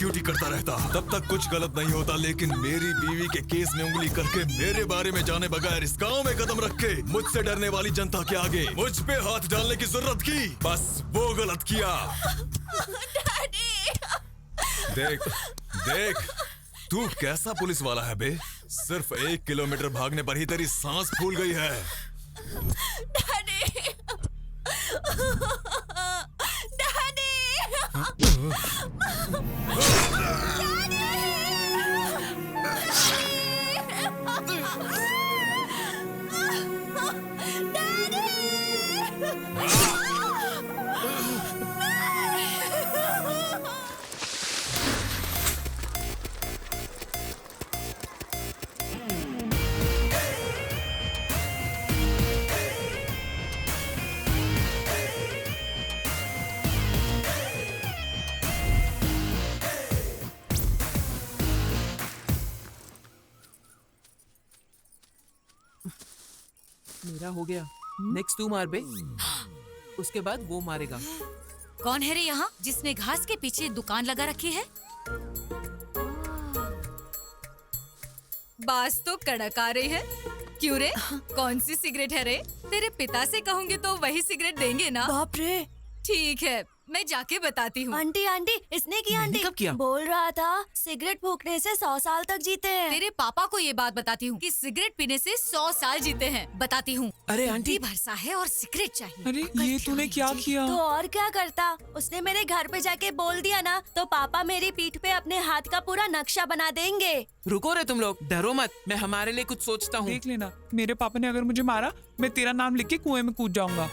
Duty करता रहता, तब तक कुछ गलत नहीं होता। लेकिन मेरी बीवी के केस में उंगली करके मेरे बारे में जाने बगैर इस गांव में कदम रख के मुझसे डरने वाली जनता के आगे मुझ पे हाथ डालने की जरूरत की, बस वो गलत किया। देख देख तू कैसा पुलिस वाला है बे। सिर्फ 1 किलोमीटर भागने पर ही तेरी सांस फूल गई है। मेरा हो गया। नेक्स्ट तू मार बे, उसके बाद वो मारेगा। कौन है रे यहाँ जिसने घास के पीछे दुकान लगा रखी है? बास तो कड़क आ रही है। क्यों रे, कौन सी सिगरेट है रे? तेरे पिता से कहूँगी तो वही सिगरेट देंगे ना? बाप रे। ठीक है, मैं जाके बताती हूँ। आंटी आंटी इसने किया। आंटी कब किया? बोल रहा था सिगरेट फूकने से 100 साल तक जीते हैं। तेरे पापा को ये बात बताती हूँ कि सिगरेट पीने से 100 साल जीते हैं। बताती हूँ। अरे आंटी, भरसा है और सिगरेट चाहिए। अरे ये तूने क्या किया? तो और क्या करता, उसने मेरे घर पे जाके बोल दिया ना तो पापा मेरी पीठ पे अपने हाथ का पूरा नक्शा बना देंगे। रुको रे तुम लोग, डरो मत, मैं हमारे लिए कुछ सोचता हूँ। देख लेना, मेरे पापा ने अगर मुझे मारा मैं तेरा नाम लिख के कुएं में कूद जाऊंगा।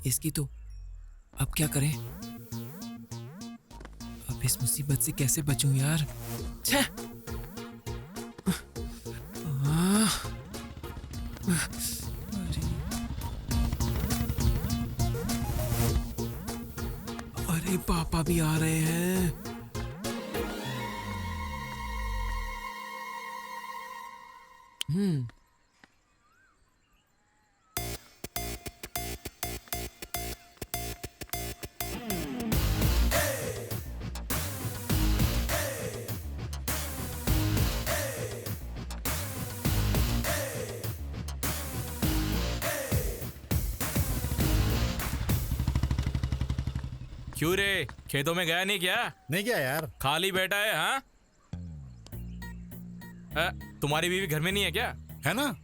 इसकी तो अब क्या करें? अब इस मुसीबत से कैसे बचूं यार? छे! अरे पापा भी आ रहे हैं। क्यों रे, खेतों में गया नहीं क्या? नहीं क्या यार, खाली बैठा है? हाँ, तुम्हारी बीवी घर में नहीं है क्या? है ना।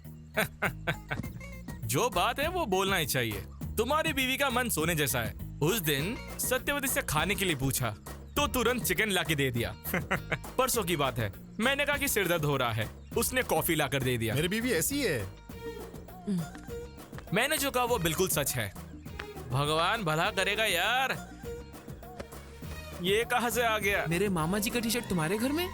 जो बात है वो बोलना ही चाहिए। तुम्हारी बीवी का मन सोने जैसा है। उस दिन सत्यवती से खाने के लिए पूछा तो तुरंत चिकन लाके दे दिया। परसों की बात है, मैंने कहा कि सिर दर्द हो रहा है, उसने कॉफी लाकर दे दिया। मेरी बीवी ऐसी है। मैंने जो कहा वो बिल्कुल सच है। भगवान भला करेगा यार। ये कहां से आ गया? मेरे मामा जी का टी शर्ट तुम्हारे घर में?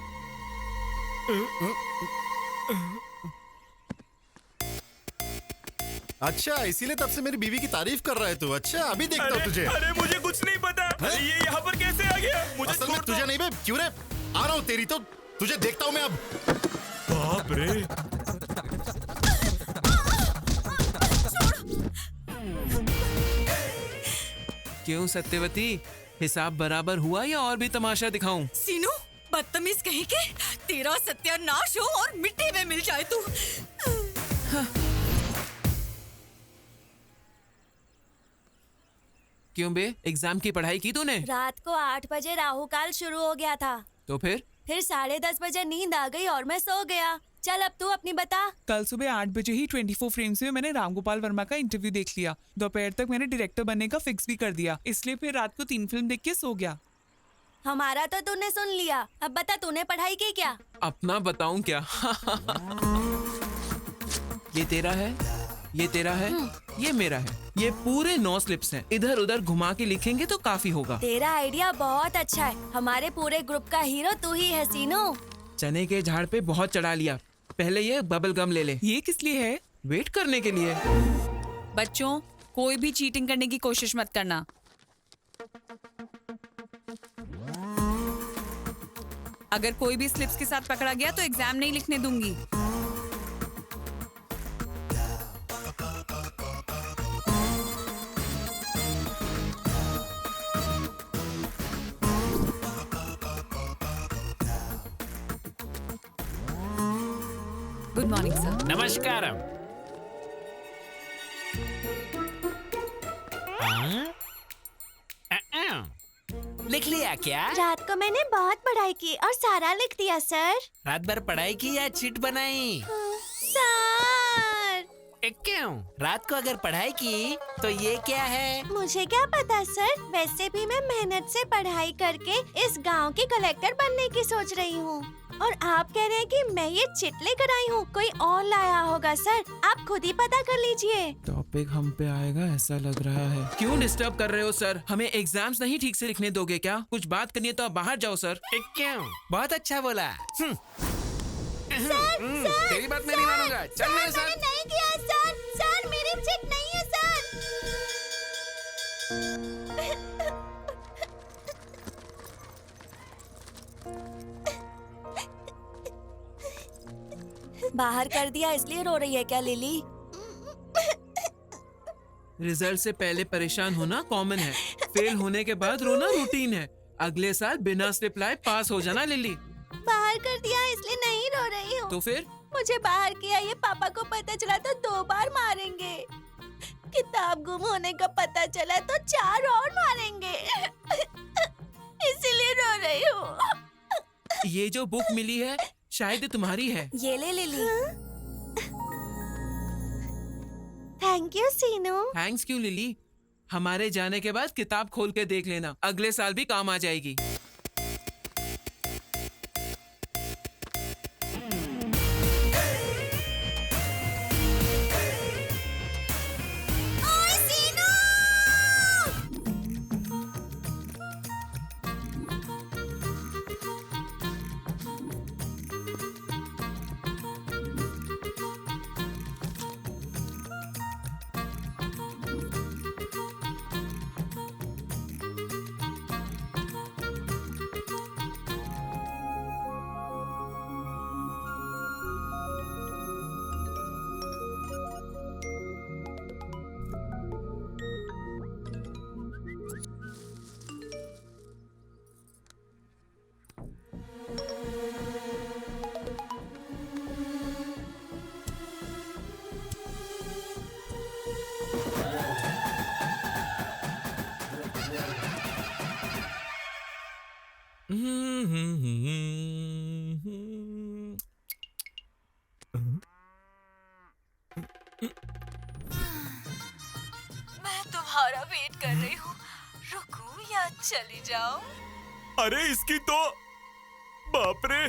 अच्छा, इसीलिए तब से मेरी बीवी की तारीफ कर रहा है तू। अच्छा, अभी देखता हूँ तुझे। अरे मुझे कुछ नहीं पता। ये यहाँ पर कैसे आ गया? मुझे असल में तुझे नहीं बे, क्यों रे? आ रहा हूँ तेरी तो, तुझे देखता हूँ मैं अब। बाप रे। क्यों सत्यवती, हिसाब बराबर हुआ या और भी तमाशा दिखाऊं? सीनू, बदतमीज कहीं के, तेरा सत्यानाश हो और मिट्टी में मिल जाए तू। क्यों बे, एग्जाम की पढ़ाई की तूने? रात को 8 बजे राहु काल शुरू हो गया था, तो फिर 10:30 बजे नींद आ गई और मैं सो गया। चल अब तू अपनी बता। कल सुबह 8 बजे ही 24 फ्रेम्स में मैंने रामगोपाल वर्मा का इंटरव्यू देख लिया। दोपहर तक मैंने डायरेक्टर बनने का फिक्स भी कर दिया, इसलिए फिर रात को 3 फिल्म देख के सो गया। हमारा तो तूने सुन लिया, अब बता तूने पढ़ाई की क्या? अपना बताऊं क्या? ये तेरा है, ये तेरा है, ये मेरा है। ये पूरे 9 स्लिप्स हैं। इधर उधर घुमा के लिखेंगे तो काफी होगा। तेरा आइडिया बहुत अच्छा है। हमारे पूरे ग्रुप का हीरो तू ही है सीनू। चने के झाड़ पे बहुत चढ़ा लिया। पहले ये बबल गम ले ले। ये किस लिए है? वेट करने के लिए। बच्चों, कोई भी चीटिंग करने की कोशिश मत करना। अगर कोई भी स्लिप्स के साथ पकड़ा गया तो एग्जाम नहीं लिखने दूंगी। Good morning sir. नमस्कारम। लिख लिया क्या? रात को मैंने बहुत पढ़ाई की और सारा लिख दिया सर। रात भर पढ़ाई की या चिट बनाई? सर क्यों? रात को अगर पढ़ाई की तो ये क्या है? मुझे क्या पता सर, वैसे भी मैं मेहनत से पढ़ाई करके इस गांव की कलेक्टर बनने की सोच रही हूँ। और आप कह रहे हैं कि मैं ये चिट लेकर आई हूँ, कोई और लाया होगा सर, आप खुद ही पता कर लीजिए। टॉपिक हम पे आएगा ऐसा लग रहा है। क्यों डिस्टर्ब कर रहे हो सर? हमें एग्जाम्स नहीं ठीक से लिखने दोगे क्या? कुछ बात करनी है तो आप बाहर जाओ सर। क्यों? बहुत अच्छा बोला। तेरी बात मैं नहीं मानूंगा। चल मेरे साथ। मैंने नहीं किया सर, सर मेरी चिट नहीं है सर। बाहर कर दिया इसलिए रो रही है क्या लिली? रिजल्ट से पहले परेशान होना कॉमन है, फेल होने के बाद रोना रूटीन है। अगले साल बिना स्लिप लाए पास हो जाना लिली। बाहर कर दिया इसलिए नहीं रो रही हूँ। तो फिर? मुझे बाहर किया ये पापा को पता चला तो 2 बार मारेंगे। किताब गुम होने का पता चला तो 4 और मारेंगे। इसीलिए रो रही हूँ। ये जो बुक मिली है शायद तुम्हारी है। ये ले Lily. Thank you Seenu. Thanks क्यों लिली? हमारे जाने के बाद किताब खोल के देख लेना, अगले साल भी काम आ जाएगी। मैं तुम्हारा वेट कर रही हूँ, रुकूं या चली जाऊं? अरे इसकी तो बाप रे।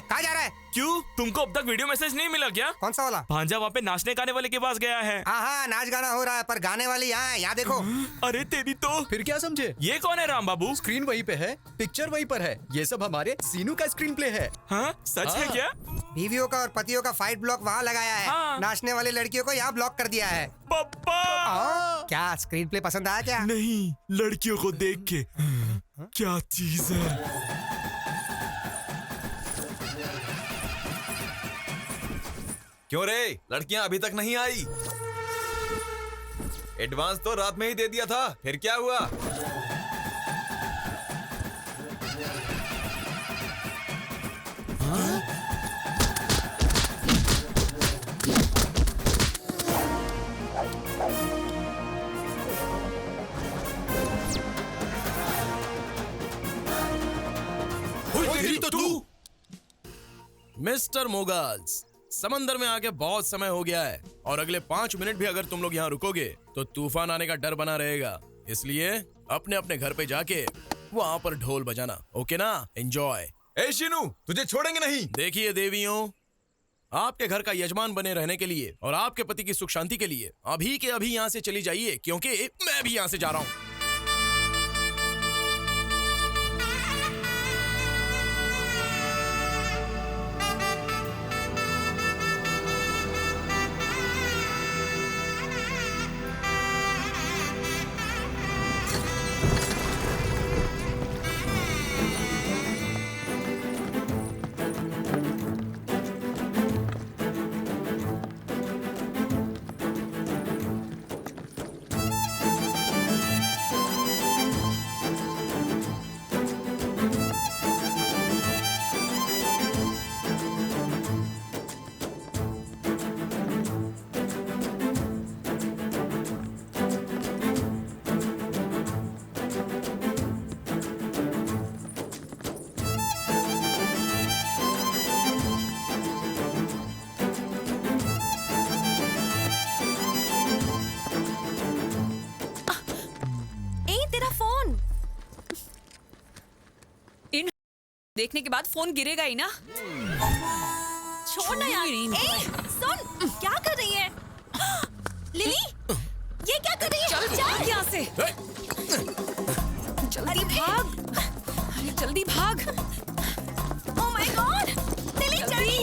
कहाँ जा रहा है? क्यों, तुमको अब तक वीडियो मैसेज नहीं मिला क्या? कौन सा वाला? भांजा वहाँ पे नाचने गाने वाले के पास गया है। हाँ, नाच गाना हो रहा है पर गाने वाली यहाँ है, यहाँ देखो। अरे तेरी तो। फिर क्या समझे? ये कौन है राम बाबू? स्क्रीन वहीं पे है, पिक्चर वहीं पर है, ये सब हमारे सीनू का स्क्रीन प्ले है। हाँ, सच है क्या? बीवियों का और पतियों का फाइट ब्लॉक वहाँ लगाया है। हाँ। नाचने वाली लड़कियों को यहाँ ब्लॉक कर दिया है। पप्पा। क्या स्क्रीन प्ले पसंद आया क्या? नहीं, लड़कियों को देख के क्या चीज है। क्यों रे, लड़कियां अभी तक नहीं आई? एडवांस तो रात में ही दे दिया था, फिर क्या हुआ? तो तू मिस्टर मोगल्स, समंदर में आके बहुत समय हो गया है और अगले 5 मिनट भी अगर तुम लोग यहाँ रुकोगे तो तूफान आने का डर बना रहेगा। इसलिए अपने अपने घर पे जाके वहाँ पर ढोल बजाना, ओके ना? एंजॉय। ए शीनू, तुझे छोड़ेंगे नहीं। देखिए देवियों, आपके घर का यजमान बने रहने के लिए और आपके पति की सुख शांति के लिए अभी के अभी यहाँ से चली जाइए, क्योंकि मैं भी यहाँ से जा रहा हूँ। देखने के बाद फोन गिरेगा ही ना। छोड़ ना यार। ए, सुन, क्या कर रही है? लिली, ये क्या कर रही है? चल भाग यहाँ से। जल्दी भाग। अरे जल्दी भाग। ओह माय गॉड, लिली जल्दी।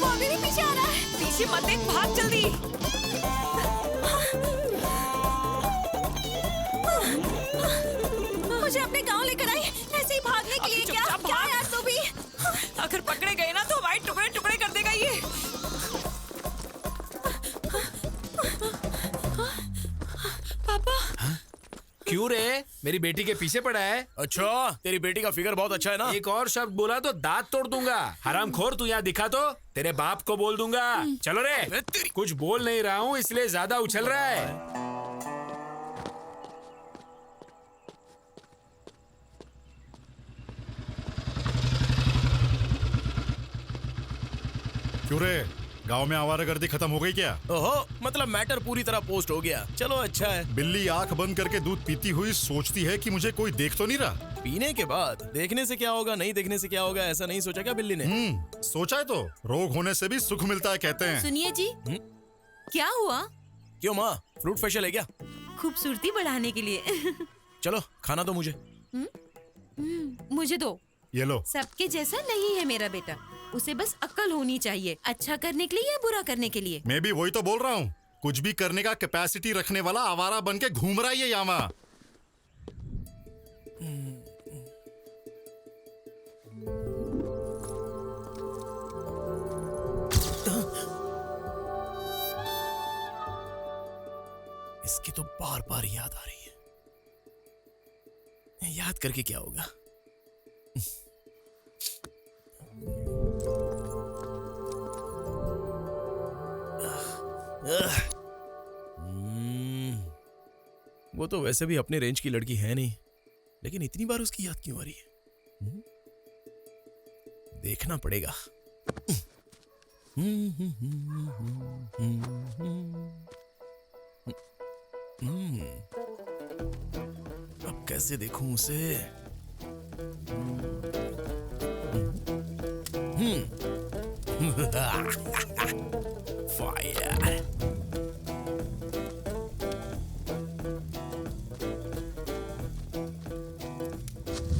वो अभी भी पीछे आ रहा है। पीछे मत देख, भाग जल्दी। मुझे अपने गांव लेकर आई, ऐसे ही भागने के लिए। क्या क्या यार तू भी? अगर पकड़े गए ना तो हमारे टुकड़े टुकड़े कर देगा ये। पापा। क्यों रे? मेरी बेटी के पीछे पड़ा है? अच्छा, तेरी बेटी का फिगर बहुत अच्छा है ना? एक और शब्द बोला तो दांत तोड़ दूंगा। हरामखोर, तू यहाँ दिखा तो तेरे बाप को बोल दूंगा। चलो रे। कुछ बोल नहीं रहा हूँ इसलिए ज्यादा उछल रहा है। क्यों रे? गांव में आवारागर्दी खत्म हो गई क्या? ओहो, मतलब मैटर पूरी तरह पोस्ट हो गया। चलो अच्छा है। बिल्ली आंख बंद करके दूध पीती हुई सोचती है कि मुझे कोई देख तो नहीं रहा। पीने के बाद देखने से क्या होगा, नहीं देखने से क्या होगा, ऐसा नहीं सोचा क्या बिल्ली ने? सोचा है तो रोग होने से भी सुख मिलता है कहते हैं। सुनिए जी, क्या हुआ? क्यों माँ, फ्रूट फेशियल है क्या? खूबसूरती बढ़ाने के लिए। चलो खाना दो मुझे। मुझे दो। ये लो। सबके जैसा नहीं है मेरा बेटा, उसे बस अक्ल होनी चाहिए, अच्छा करने के लिए या बुरा करने के लिए। मैं भी वही तो बोल रहा हूँ, कुछ भी करने का कैपेसिटी रखने वाला आवारा बन के घूम रहा है ये यामा। इसकी तो बार बार याद आ रही है। याद करके क्या होगा? वो तो वैसे भी अपने रेंज की लड़की है नहीं, लेकिन इतनी बार उसकी याद क्यों आ रही है? देखना पड़ेगा। अब कैसे देखूं उसे? फायर।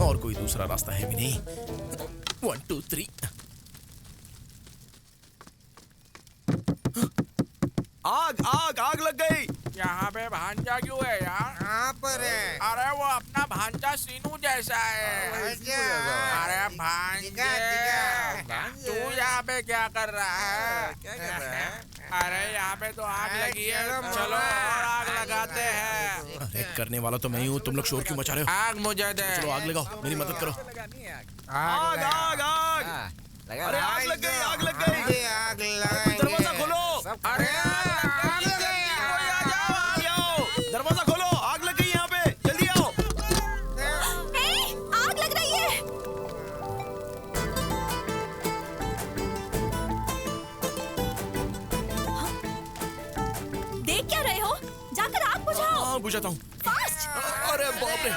और कोई दूसरा रास्ता है भी नहीं। 1 2 3। आग आग आग लग गई। यहाँ पे भांजा क्यों है यार? कहाँ पर है? अरे वो अपना भांजा सीनू जैसा है। अरे भांजे, तू यहाँ पे क्या कर रहा है? क्या कर रहा है? अरे यहाँ पे तो आग लगी है, चलो और आग लगाते हैं। अरे करने वाला तो मैं ही हूँ, तुम लोग शोर क्यों मचा रहे हो? आग मुझे दे। चलो आग लगाओ, मेरी मदद करो। आग आग आग। अरे आग लग गई, आग लग गई। आग लगाएंगे। दरवाजा खोलो। अरे दरवाजा खोलो, आग लग गई यहाँ पे, जल्दी आओ। आग लग रही है। देख क्या रहे हो? जाकर आग बुझाओ। हाँ बुझाता हूँ। फास्ट। अरे बाप रे,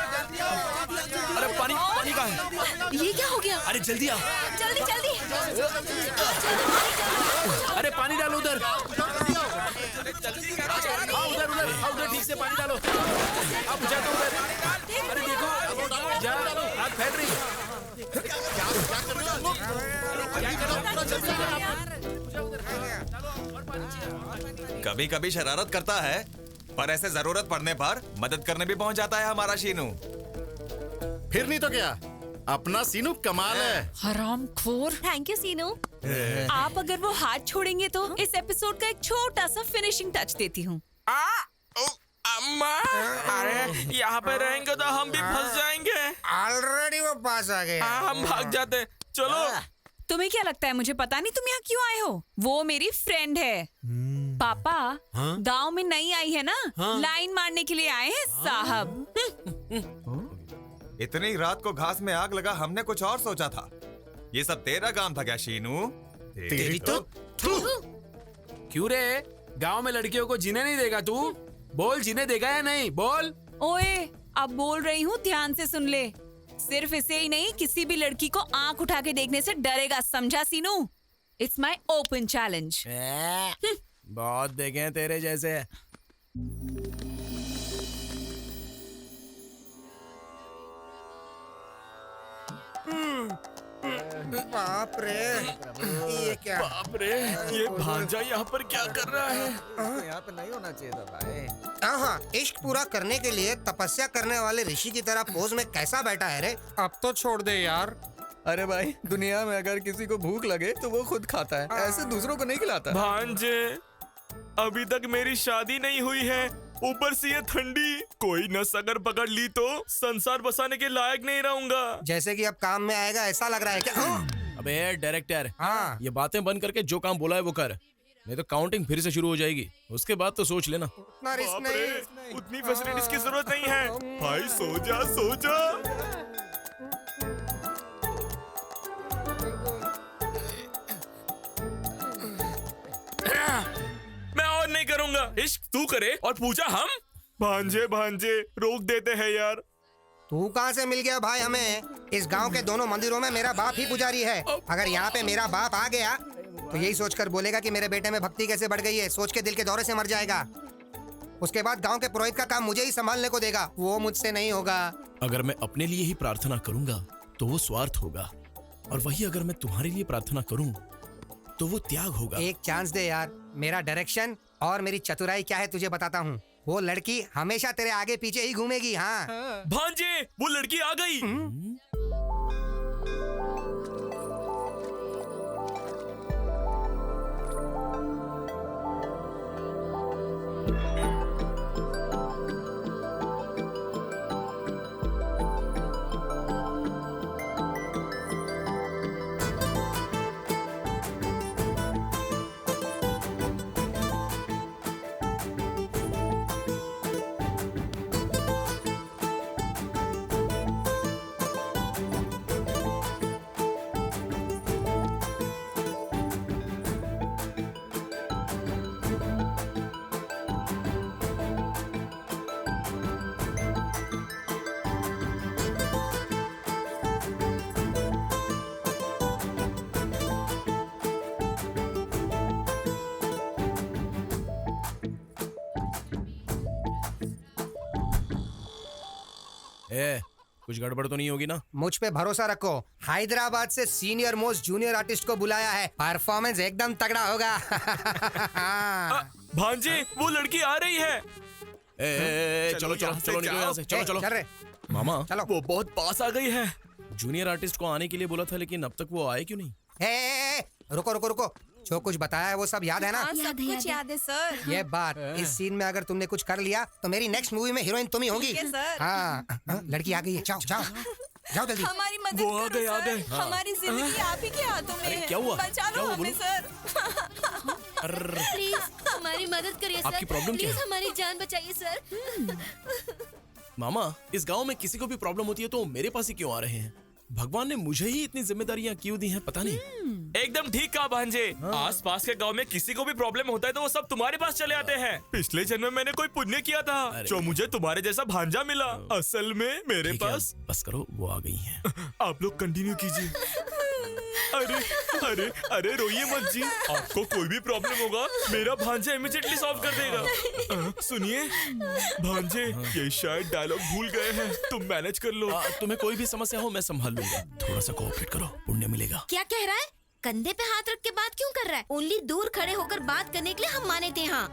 अरे पानी पानी कहाँ है? ये क्या हो गया? अरे जल्दी आओ। जल्दी जल्दी। अरे पानी डालो उधर। उधर उधर उधर ठीक से पानी डालो। आप बुझा दो उधर। अरे देखो जा, आग फैल रही है। कभी कभी शरारत करता है, पर ऐसे जरूरत पड़ने पर मदद करने भी पहुंच जाता है हमारा शीनू। फिर नहीं तो क्या, अपना सीनू कमाल है। हरामखोर। थैंक यू सीनू। आप अगर वो हाथ छोड़ेंगे तो इस एपिसोड का एक छोटा सा फिनिशिंग टच देती हूँ। अम्मा, अरे यहाँ पे रहेंगे तो हम भी फंस जाएंगे। ऑलरेडी वो पास आ गए। हाँ, हम भाग जाते। चलो। तुम्हें क्या लगता है मुझे पता नहीं तुम यहाँ क्यों आए हो? वो मेरी फ्रेंड है। पापा गांव में नई आई है ना, लाइन मारने के लिए आए हैं साहब। इतनी रात को घास में आग लगा, हमने कुछ और सोचा था। ये सब तेरा काम था क्या शीनू? तेरी तो क्यों रे? गांव में लड़कियों को जीने नहीं देगा तू? बोल, जीने देगा या नहीं? बोल। ओए, अब बोल रही हूँ, ध्यान से सुन ले। सिर्फ इसे ही नहीं, किसी भी लड़की को आंख उठा के देखने से डरेगा, समझा Seenu? It's my open challenge. बहुत देखे हैं तेरे जैसे। बाप रे, ये क्या? बाप रे, ये भांजा यहाँ पर क्या कर रहा है? यहाँ पे नहीं होना चाहिए था भाई। हाँ, इश्क पूरा करने के लिए तपस्या करने वाले ऋषि की तरह पोज में कैसा बैठा है रे? अब तो छोड़ दे यार। अरे भाई, दुनिया में अगर किसी को भूख लगे तो वो खुद खाता है, ऐसे दूसरों को नहीं खिलाता। भांजे, अभी तक मेरी शादी नहीं हुई है, ऊपर से ये ठंडी। कोई नस अगर पकड़ ली तो संसार बसाने के लायक नहीं रहूंगा। जैसे कि अब काम में आएगा ऐसा लग रहा है क्या? अबे डायरेक्टर, हाँ, ये बातें बंद करके जो काम बोला है वो कर, नहीं तो काउंटिंग फिर से शुरू हो जाएगी। उसके बाद तो सोच लेना। उतना रिस्क नहीं। उतनी फैसिलिटीज की जरूरत नहीं है। भाई सो जा, सो जा। मैं और नहीं करूंगा। इश्क तू करे और पूजा हम। भांजे भांजे रोक देते हैं यार। तू कहाँ से मिल गया भाई हमें? इस गांव के दोनों मंदिरों में मेरा बाप ही पुजारी है। अगर यहाँ पे मेरा बाप आ गया तो यही सोचकर बोलेगा कि मेरे बेटे में भक्ति कैसे बढ़ गई है, सोच के दिल के दौरे से मर जाएगा। उसके बाद गांव के पुरोहित का काम मुझे ही संभालने को देगा, वो मुझसे नहीं होगा। अगर मैं अपने लिए ही प्रार्थना करूंगा तो वो स्वार्थ होगा, और वही अगर मैं तुम्हारे लिए प्रार्थना करूं तो वो त्याग होगा। एक चांस दे यार। मेरा डायरेक्शन और मेरी चतुराई क्या है तुझे बताता हूँ। वो लड़की हमेशा तेरे आगे पीछे ही घूमेगी। हाँ भांजे, वो लड़की आ गई। कुछ गड़बड़ तो नहीं होगी ना? मुझ पे भरोसा रखो। हैदराबाद से सीनियर मोस्ट जूनियर आर्टिस्ट को बुलाया है, परफॉर्मेंस एकदम तगड़ा होगा। भांजे, वो लड़की आ रही है। चलो चलो चलो, निकलो यहाँ से। चलो चलो। चल रहे मामा, चलो। वो बहुत पास आ गई है। जूनियर आर्टिस्ट को आने के लिए बोला था, लेकिन अब तक वो आए क्यों नहीं? रुको रुको रुको, जो कुछ बताया है वो सब याद है ना? सब कुछ याद है सर। ये बात, इस सीन में अगर तुमने कुछ कर लिया तो मेरी नेक्स्ट मूवी में हीरोइन तुम ही होगी। हाँ, लड़की आ गई है, जाओ जाओ जाओ जल्दी। हमारी मदद करो सर। हमारी जिंदगी आप ही के हाथों में है। क्या हुआ? बचा लो हमें सर। प्लीज हमारी मदद करिए सर। आपकी प्रॉब्लम क्या है? प्लीज हमारी जान बचाइए सर। मामा, इस गांव में किसी को भी प्रॉब्लम होती है तो मेरे पास ही क्यों आ रहे हैं? भगवान ने मुझे ही इतनी जिम्मेदारियां क्यों दी हैं, पता नहीं। एकदम ठीक कहा भांजे। आस पास के गांव में किसी को भी प्रॉब्लम होता है तो वो सब तुम्हारे पास चले आते हैं। पिछले जन्म में मैंने कोई पुण्य किया था जो मुझे तुम्हारे जैसा भांजा मिला। असल में मेरे पास। बस करो, वो आ गई हैं। आप लोग कंटिन्यू कीजिए। अरे अरे अरे रोइए मत जी, आपको कोई भी प्रॉब्लम होगा मेरा भांजा इमीडिएटली सॉल्व कर देगा। सुनिए भांजे, ये शायद डायलॉग भूल गए हैं, तुम मैनेज कर लो। तुम्हें कोई भी समस्या हो मैं संभाल लूंगा, थोड़ा सा कोऑपरेट करो, पुण्य मिलेगा। क्या कह रहा है? कंधे पे हाथ रख के बात क्यों कर रहा है? ओनली दूर खड़े होकर बात करने के लिए हम माने थे। हाँ,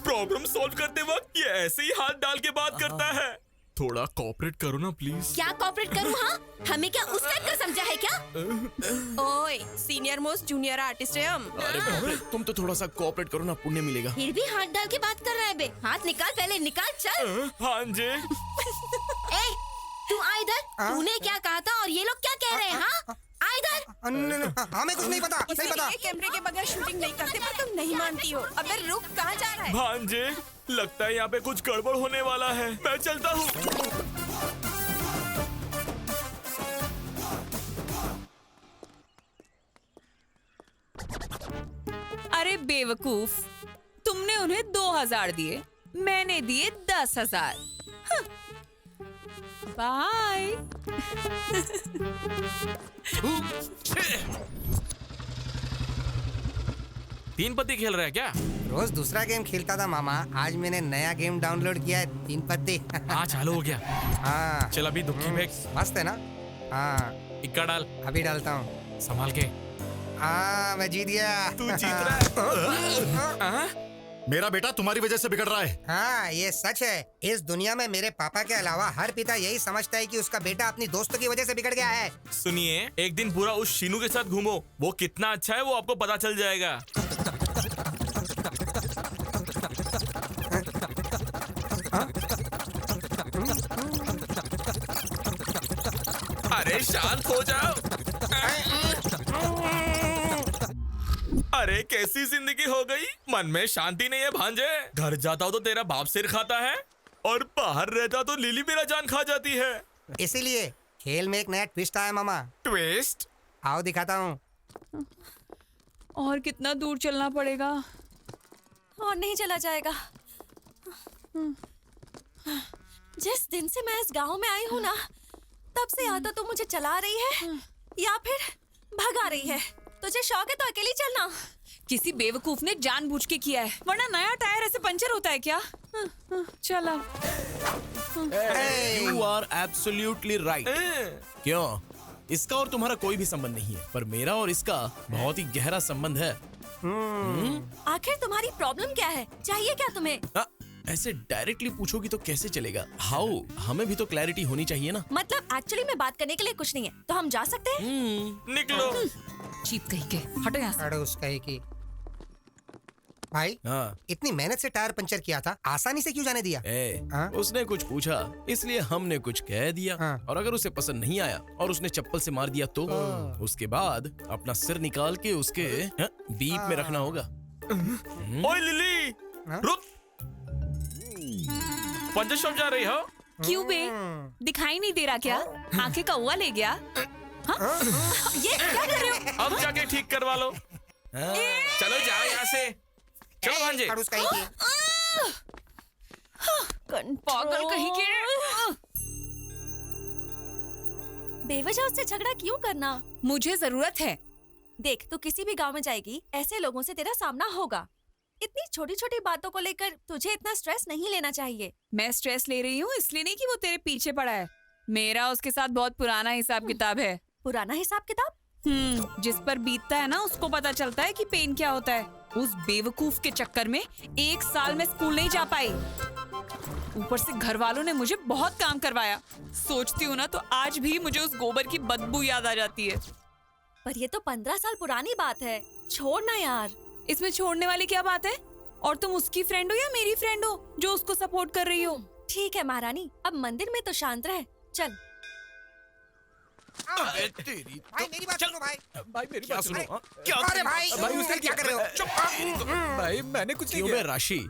प्रॉब्लम सॉल्व करते वक्त ये ऐसे ही हाथ डाल के बात करता है। थोड़ा कोऑपरेट करो ना प्लीज। क्या कोऑपरेट करूँ? हाँ, हमें क्या उस टाइप का समझा है क्या? ओए, सीनियर मोस्ट जूनियर आर्टिस्ट है हम। अरे बाप रे, तुम तो थोड़ा सा कोऑपरेट करो ना, पुण्य मिलेगा। फिर भी हाथ डाल के बात कर रहा है बे। हाथ निकाल, पहले निकाल, चल। भांजे, तू आ इधर। तूने क्या कहा था और ये लोग क्या कह रहे हैं? हाँ, आ इधर। हमें कुछ नहीं पता, नहीं पता। कैमरे के बगैर शूटिंग नहीं करते, पर तुम नहीं मानती हो। अबे रुक, कहाँ जा रहा है? भांजे, लगता है यहाँ पे कुछ गड़बड़ होने वाला है, मैं चलता हूँ। बेवकूफ, तुमने उन्हें 2000 दिए, मैंने दिए 10,000। बाय। तीन पत्ती खेल रहा है क्या? रोज दूसरा गेम खेलता था मामा, आज मैंने नया गेम डाउनलोड किया है, 3 पत्ती। हाँ चालू हो गया। हाँ चल अभी दुखी फेंक। मस्त है ना? हाँ इक्का डाल। अभी डालता हूँ। संभाल के। हाँ मैं जीत गया। तू जीत रहा है। मेरा बेटा तुम्हारी वजह से बिगड़ रहा है। हाँ ये सच है। इस दुनिया में मेरे पापा के अलावा हर पिता यही समझता है कि उसका बेटा अपनी दोस्तों की वजह से बिगड़ गया है। सुनिए, एक दिन पूरा उस शीनू के साथ घूमो, वो कितना अच्छा है वो आपको पता चल जाएगा। अरे शांत हो जाओ। अरे कैसी जिंदगी हो गई, मन में शांति नहीं है भांजे। घर जाता हो तो तेरा बाप सिर खाता है और बाहर रहता तो लिली मेरा जान खा जाती है। इसीलिए खेल में एक नया ट्विस्ट आया मामा। ट्विस्ट? आओ दिखाता हूँ। और कितना दूर चलना पड़ेगा? और नहीं चला जाएगा। जिस दिन से मैं इस गांव में आई हूँ ना, तब से या तो तू मुझे चला रही है या फिर भगा रही है। तुझे शौक है तो अकेली चलना। किसी बेवकूफ ने जानबूझ के किया है, वरना नया टायर ऐसे पंचर होता है क्या? चला। You are absolutely right। क्यों? इसका और तुम्हारा कोई भी संबंध नहीं है, पर मेरा और इसका बहुत ही गहरा संबंध है। आखिर तुम्हारी प्रॉब्लम क्या है? चाहिए क्या तुम्हें? ऐसे डायरेक्टली पूछोगी तो कैसे चलेगा? हाउ? हमें भी तो क्लैरिटी होनी चाहिए ना। मतलब एक्चुअली में बात करने के लिए कुछ नहीं है, तो हम जा सकते हैं? निकलो। चीप कहीं के, हटो यहाँ से। अड़ोस कहीं की। भाई इतनी मेहनत से टायर पंचर किया था, आसानी से क्यों जाने दिया? उसने कुछ पूछा इसलिए हमने कुछ कह दिया। और अगर उसे पसंद नहीं आया और उसने चप्पल से मार दिया तो उसके बाद अपना सिर निकाल के उसके बीप में रखना होगा। ओए लिली, रुक। पंचर शॉप जा रही हो? क्यों बे? दिखाई नहीं दे रहा क्या? आंखें कौवा ले गया? ये क्या कर रहे हो? अब जाके ठीक करवा लो। चलो जाओ यहाँ से। चलो भांजे। पागल कहीं के। बेवजह उससे झगड़ा क्यों करना? मुझे जरूरत है। देख, तू किसी भी गांव में जाएगी, ऐसे लोगों से तेरा सामना होगा। इतनी छोटी छोटी बातों को लेकर तुझे इतना स्ट्रेस नहीं लेना चाहिए। मैं स्ट्रेस ले रही हूँ इसलिए नहीं कि वो तेरे पीछे पड़ा है। मेरा उसके साथ बहुत पुराना हिसाब किताब है। पुराना हिसाब किताब? जिस पर बीतता है ना उसको पता चलता है कि पेन क्या होता है। उस बेवकूफ के चक्कर में 1 साल में स्कूल नहीं जा पाई। ऊपर से घर वालों ने मुझे बहुत काम करवाया। सोचती हूँ ना तो आज भी मुझे उस गोबर की बदबू याद आ जाती है। पर ये तो 15 साल पुरानी बात है, छोड़ना यार। इसमें छोड़ने वाली क्या बात है? और तुम उसकी फ्रेंड हो या मेरी फ्रेंड हो जो उसको सपोर्ट कर रही हो? ठीक है महारानी, अब मंदिर में तो शांत रहे। चल। तेरी भाई मेरी बात सुनो भाई। भाई मेरी बात सुनो। क्या? अरे भाई उसने क्या कर रहे हो? चुप। भाई मैंने कुछ नहीं किया। राशि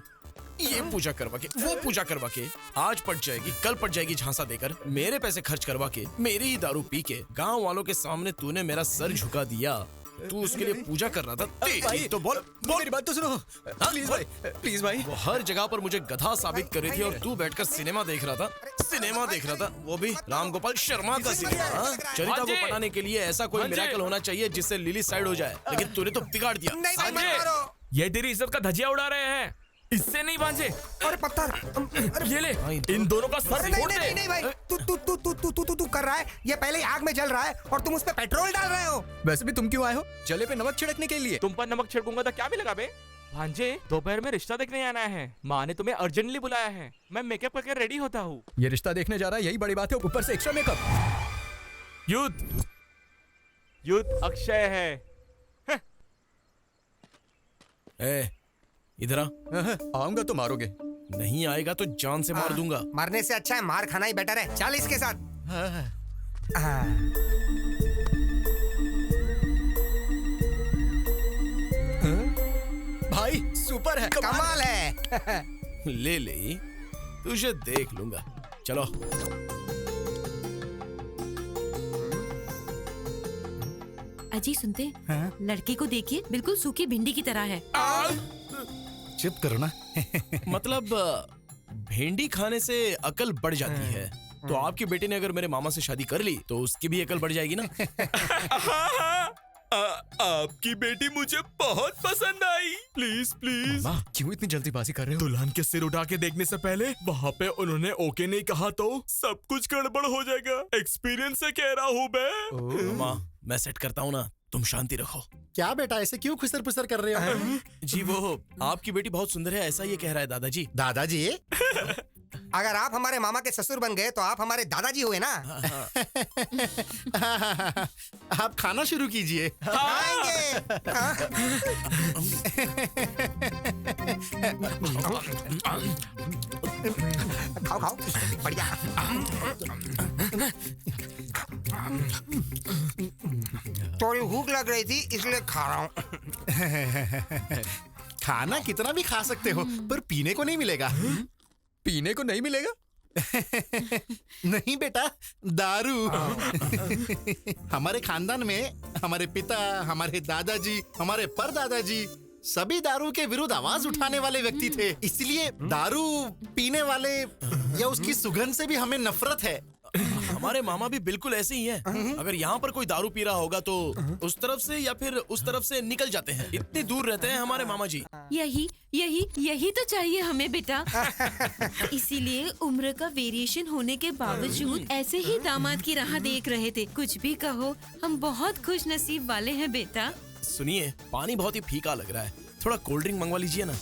ये पूजा करवा के वो पूजा करवा के आज पट जाएगी, कल पट जाएगी झांसा देकर, मेरे पैसे खर्च करवा के, मेरी ही दारू पी के गांव वालों के सामने तूने मेरा सर झुका दिया। तू उसके लिए पूजा कर रहा था। तेरी तो बोल मेरी बात तो सुनो प्लीज भाई, प्लीज भाई। वो हर जगह पर मुझे गधा साबित कर रही थी और तू बैठकर सिनेमा देख रहा था। सिनेमा देख रहा था, वो भी राम गोपाल शर्मा का सिनेमा। चरिता को पटाने के लिए ऐसा कोई मिरेकल होना चाहिए जिससे लिली साइड हो जाए, लेकिन तूने तो बिगाड़ दिया। ये तेरी इज्जत का धजिया उड़ा रहे हैं, इससे नहीं भांजे। अरे पत्थर ये ले, इन दोनों का सर फोड़ दे। नहीं भाई, तू कर रहा है। ये पहले ही आग में जल रहा है और तुम उस पे पेट्रोल डाल रहे हो। वैसे भी तुम क्यों आए हो? जले पे नमक छिड़कने के लिए। तुम पर नमक छिड़कूंगा तो क्या मिलेगा बे? भांजे दोपहर में रिश्ता देखने आना है, माँ ने तुम्हें अर्जेंटली बुलाया है। मैं मेकअप करके रेडी होता हूँ। ये रिश्ता देखने जा रहा है, यही बड़ी बात है, ऊपर से एक्स्ट्रा मेकअप। युद्ध अक्षय है। इधर आऊंगा तो मारोगे, नहीं आएगा तो जान से मार दूंगा। मरने से अच्छा है मार खाना ही बेटर है। चल इसके साथ। भाई सुपर है, कमाल है। ले ले, तुझे देख लूंगा। चलो अजी सुनते हैं? लड़के को देखिए, बिल्कुल सूखी भिंडी की तरह है। चुप करो ना। मतलब भिंडी खाने से अकल बढ़ जाती है। तो आपकी बेटी ने अगर मेरे मामा से शादी कर ली तो उसकी भी अकल बढ़ जाएगी ना। आपकी बेटी मुझे बहुत पसंद आई। Please please. क्यों इतनी जल्दीबाजी कर रहे हो? दुल्हन के सिर उठा के देखने से पहले वहाँ पे उन्होंने ओके नहीं कहा तो सब कुछ गड़बड़ हो जाएगा। एक्सपीरियंस से कह रहा हूँ मैं। मामा मैं सेट करता हूँ ना, तुम शांति रखो। क्या बेटा ऐसे क्यों खुसर पुसर कर रहे हो? जी वो आपकी बेटी बहुत सुंदर है, ऐसा ये कह रहा है दादाजी। दादाजी? अगर आप हमारे मामा के ससुर बन गए तो आप हमारे दादाजी हुए ना। आप खाना शुरू कीजिए। खाओ खाओ, बढ़िया। थोड़ी भूख लग रही थी इसलिए खा रहा हूँ। खाना कितना भी खा सकते हो, पर पीने को नहीं मिलेगा। पीने को नहीं मिलेगा? नहीं बेटा, दारू। हमारे खानदान में हमारे पिता, हमारे दादाजी, हमारे परदादाजी सभी दारू के विरुद्ध आवाज उठाने वाले व्यक्ति थे। इसलिए दारू पीने वाले या उसकी सुगंध से भी हमें नफरत है। हमारे मामा भी बिल्कुल ऐसे ही हैं। अगर यहाँ पर कोई दारू पी रहा होगा तो उस तरफ से या फिर उस तरफ से निकल जाते हैं। इतनी दूर रहते हैं हमारे मामा जी। यही तो चाहिए हमें बेटा। इसीलिए उम्र का वेरिएशन होने के बावजूद ऐसे ही दामाद की राह देख रहे थे। कुछ भी कहो, हम बहुत खुश नसीब वाले हैं बेटा। सुनिए, पानी बहुत ही फीका लग रहा है, थोड़ा कोल्ड ड्रिंक मंगवा लीजिए ना।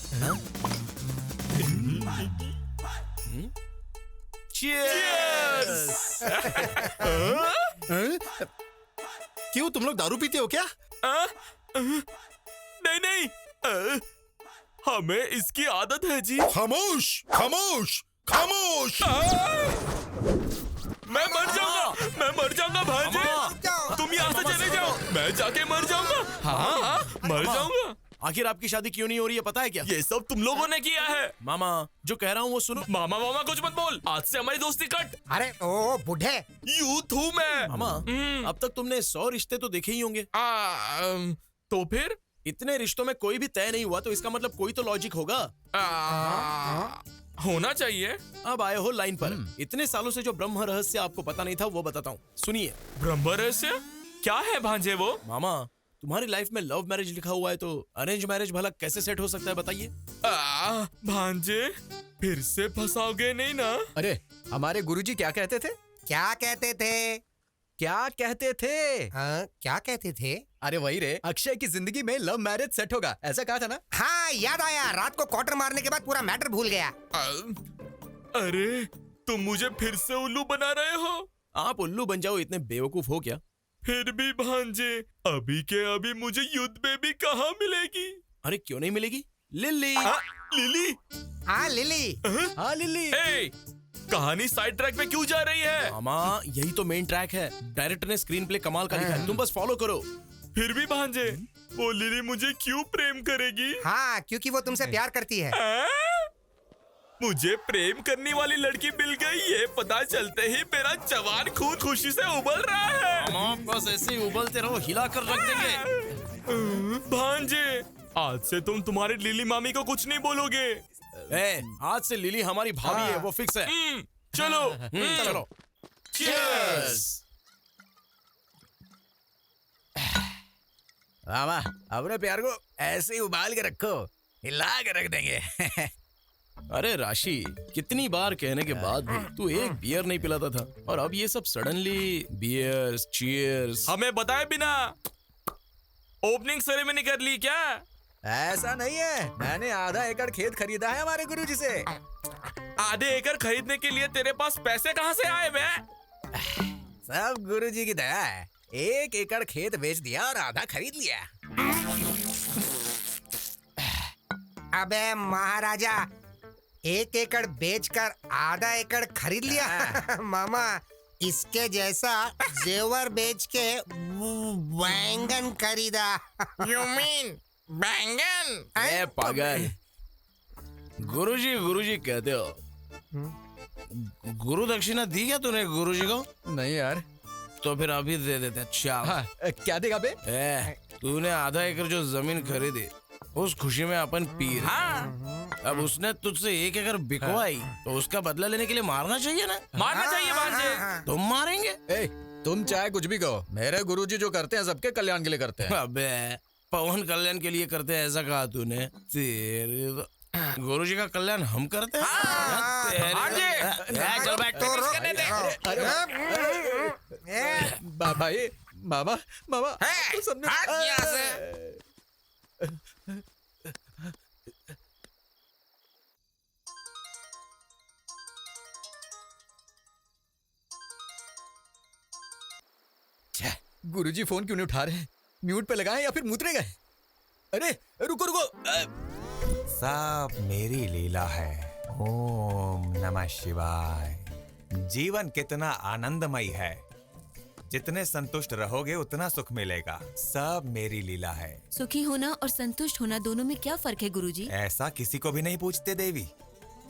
Cheers! क्यों तुम लोग दारू पीते हो क्या? नहीं, हमें इसकी आदत है जी। खामोश, खामोश, खामोश! मैं मर जाऊंगा भाई। तुम यहाँ से चले जाओ, मैं जाके मर जाऊंगा। हाँ, मर जाऊंगा। आखिर आपकी शादी क्यों नहीं हो रही है पता है क्या? ये सब तुम लोगों ने किया है। मामा जो कह रहा हूँ वो सुनो। मामा कुछ मत बोल, आज से हमारी दोस्ती कट। अरे ओ बूढ़े, यूथ हूँ मैं। मामा अब तक तुमने 100 रिश्ते तो देखे ही होंगे। तो फिर इतने रिश्तों में कोई भी तय नहीं हुआ तो इसका मतलब कोई तो लॉजिक होगा। होना चाहिए। अब आए हो लाइन पर। इतने सालों से जो ब्रह्म रहस्य आपको पता नहीं था वो बताता हूँ, सुनिए। ब्रह्म रहस्य क्या है भांजे वो? मामा तुम्हारी लाइफ में लव मैरिज लिखा हुआ है तो अरेंज मैरिज भला कैसे सेट हो सकता है बताइए? भांजे फिर से फंसाओगे नहीं ना? अरे हमारे गुरुजी क्या कहते थे? क्या कहते थे? क्या कहते थे? हाँ, क्या कहते थे? अरे वही रे, अक्षय की जिंदगी में लव मैरिज सेट होगा, ऐसा कहा था ना? हाँ याद आया, रात को क्वार्टर मारने के बाद पूरा मैटर भूल गया। अरे तुम मुझे फिर से उल्लू बना रहे हो। आप उल्लू बन जाओ, इतने बेवकूफ हो क्या? फिर भी भांजे अभी के अभी मुझे युद्ध बेबी कहाँ मिलेगी? अरे क्यों नहीं मिलेगी? लिली। लिली? हाँ लिली। हाँ लिली। कहानी साइड ट्रैक पे क्यों जा रही है? मामा यही तो मेन ट्रैक है, डायरेक्टर ने स्क्रीन प्ले कमाल का लिखा है, तुम बस फॉलो करो। फिर भी भांजे वो लिली मुझे क्यों प्रेम करेगी? हाँ क्योंकि वो तुमसे प्यार करती है। मुझे प्रेम करने वाली लड़की मिल गई, ये पता चलते ही मेरा जवान खून खुशी से उबल रहा है। मामा बस ऐसे ही उबलते रहो, हिला कर रख देंगे। भांजे आज से तुम तुम्हारी लिली मामी को कुछ नहीं बोलोगे। आज से लिली हमारी भाभी है, वो फिक्स है। चलो चलो। Cheers! मामा अपने प्यार को ऐसे ही उबाल के रखो, हिला के रख देंगे। अरे राशि, कितनी बार कहने के बाद भी तू एक बियर नहीं पिलाता था और अब ये सब सडनली बियर्स, चीयर्स। हमें बताए बिना ओपनिंग सेरेमनी कर ली क्या? ऐसा नहीं है, मैंने आधा एकड़ खेत खरीदा है हमारे गुरुजी से। आधे एकड़ खरीदने के लिए तेरे पास पैसे कहाँ से आए बे? सब गुरुजी की दया है। 1 एकड़ खेत बेच दिया और आधा खरीद लिया। अबे महाराजा, 1 एकड़ बेचकर आधा एकड़ खरीद लिया। मामा इसके जैसा जेवर बेच के बैंगन खरीदा। You mean बैंगन? ए पागल, गुरुजी कहते हो। गुरु दक्षिणा दी क्या तूने गुरुजी को? नहीं यार। तो फिर अभी दे देते। अच्छा क्या देगा बे? तूने आधा एकड़ जो जमीन खरीदी उस खुशी में अपन पी रहे। हाँ। अब उसने तुझसे 1 एकड़ बिकवाई तो उसका बदला लेने के लिए मारना चाहिए ना? मारना चाहिए भांजे। तुम मारेंगे? तुम चाहे कुछ भी कहो, मेरे गुरुजी जो करते हैं सबके कल्याण के लिए करते हैं। अबे पवन कल्याण के लिए करते हैं ऐसा कहा तूने? तेरे गुरुजी का कल्याण हम करते हैं? चल बैठ। मामा गुरुजी फोन क्यों नहीं उठा रहे? म्यूट पे लगाएं या फिर मुतरे गए? अरे रुको रुको। सब मेरी लीला है। ओम नमः शिवाय। जीवन कितना आनंदमय है, जितने संतुष्ट रहोगे उतना सुख मिलेगा। सब मेरी लीला है। सुखी होना और संतुष्ट होना दोनों में क्या फर्क है गुरुजी? ऐसा किसी को भी नहीं पूछते देवी।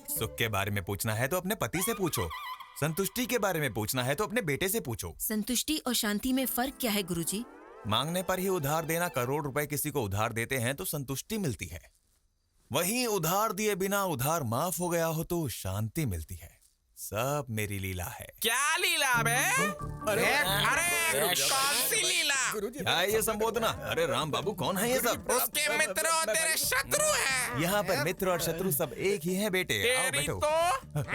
सुख के बारे में पूछना है तो अपने पति से पूछो, संतुष्टि के बारे में पूछना है तो अपने बेटे से पूछो। संतुष्टि और शांति में फर्क क्या है गुरुजी? मांगने पर ही उधार देना। करोड़ रुपए किसी को उधार देते हैं तो संतुष्टि मिलती है, वहीं उधार दिए बिना उधार माफ हो गया हो तो शांति मिलती है। सब मेरी लीला है। क्या लीला बे? अरे कौन सी लीला? क्या है ये संबोधना? अरे राम बाबू कौन है ये सब? उसके मित्र और तेरे शत्रु हैं। यहाँ पर मित्र और शत्रु सब एक ही हैं बेटे। आओ बैठो।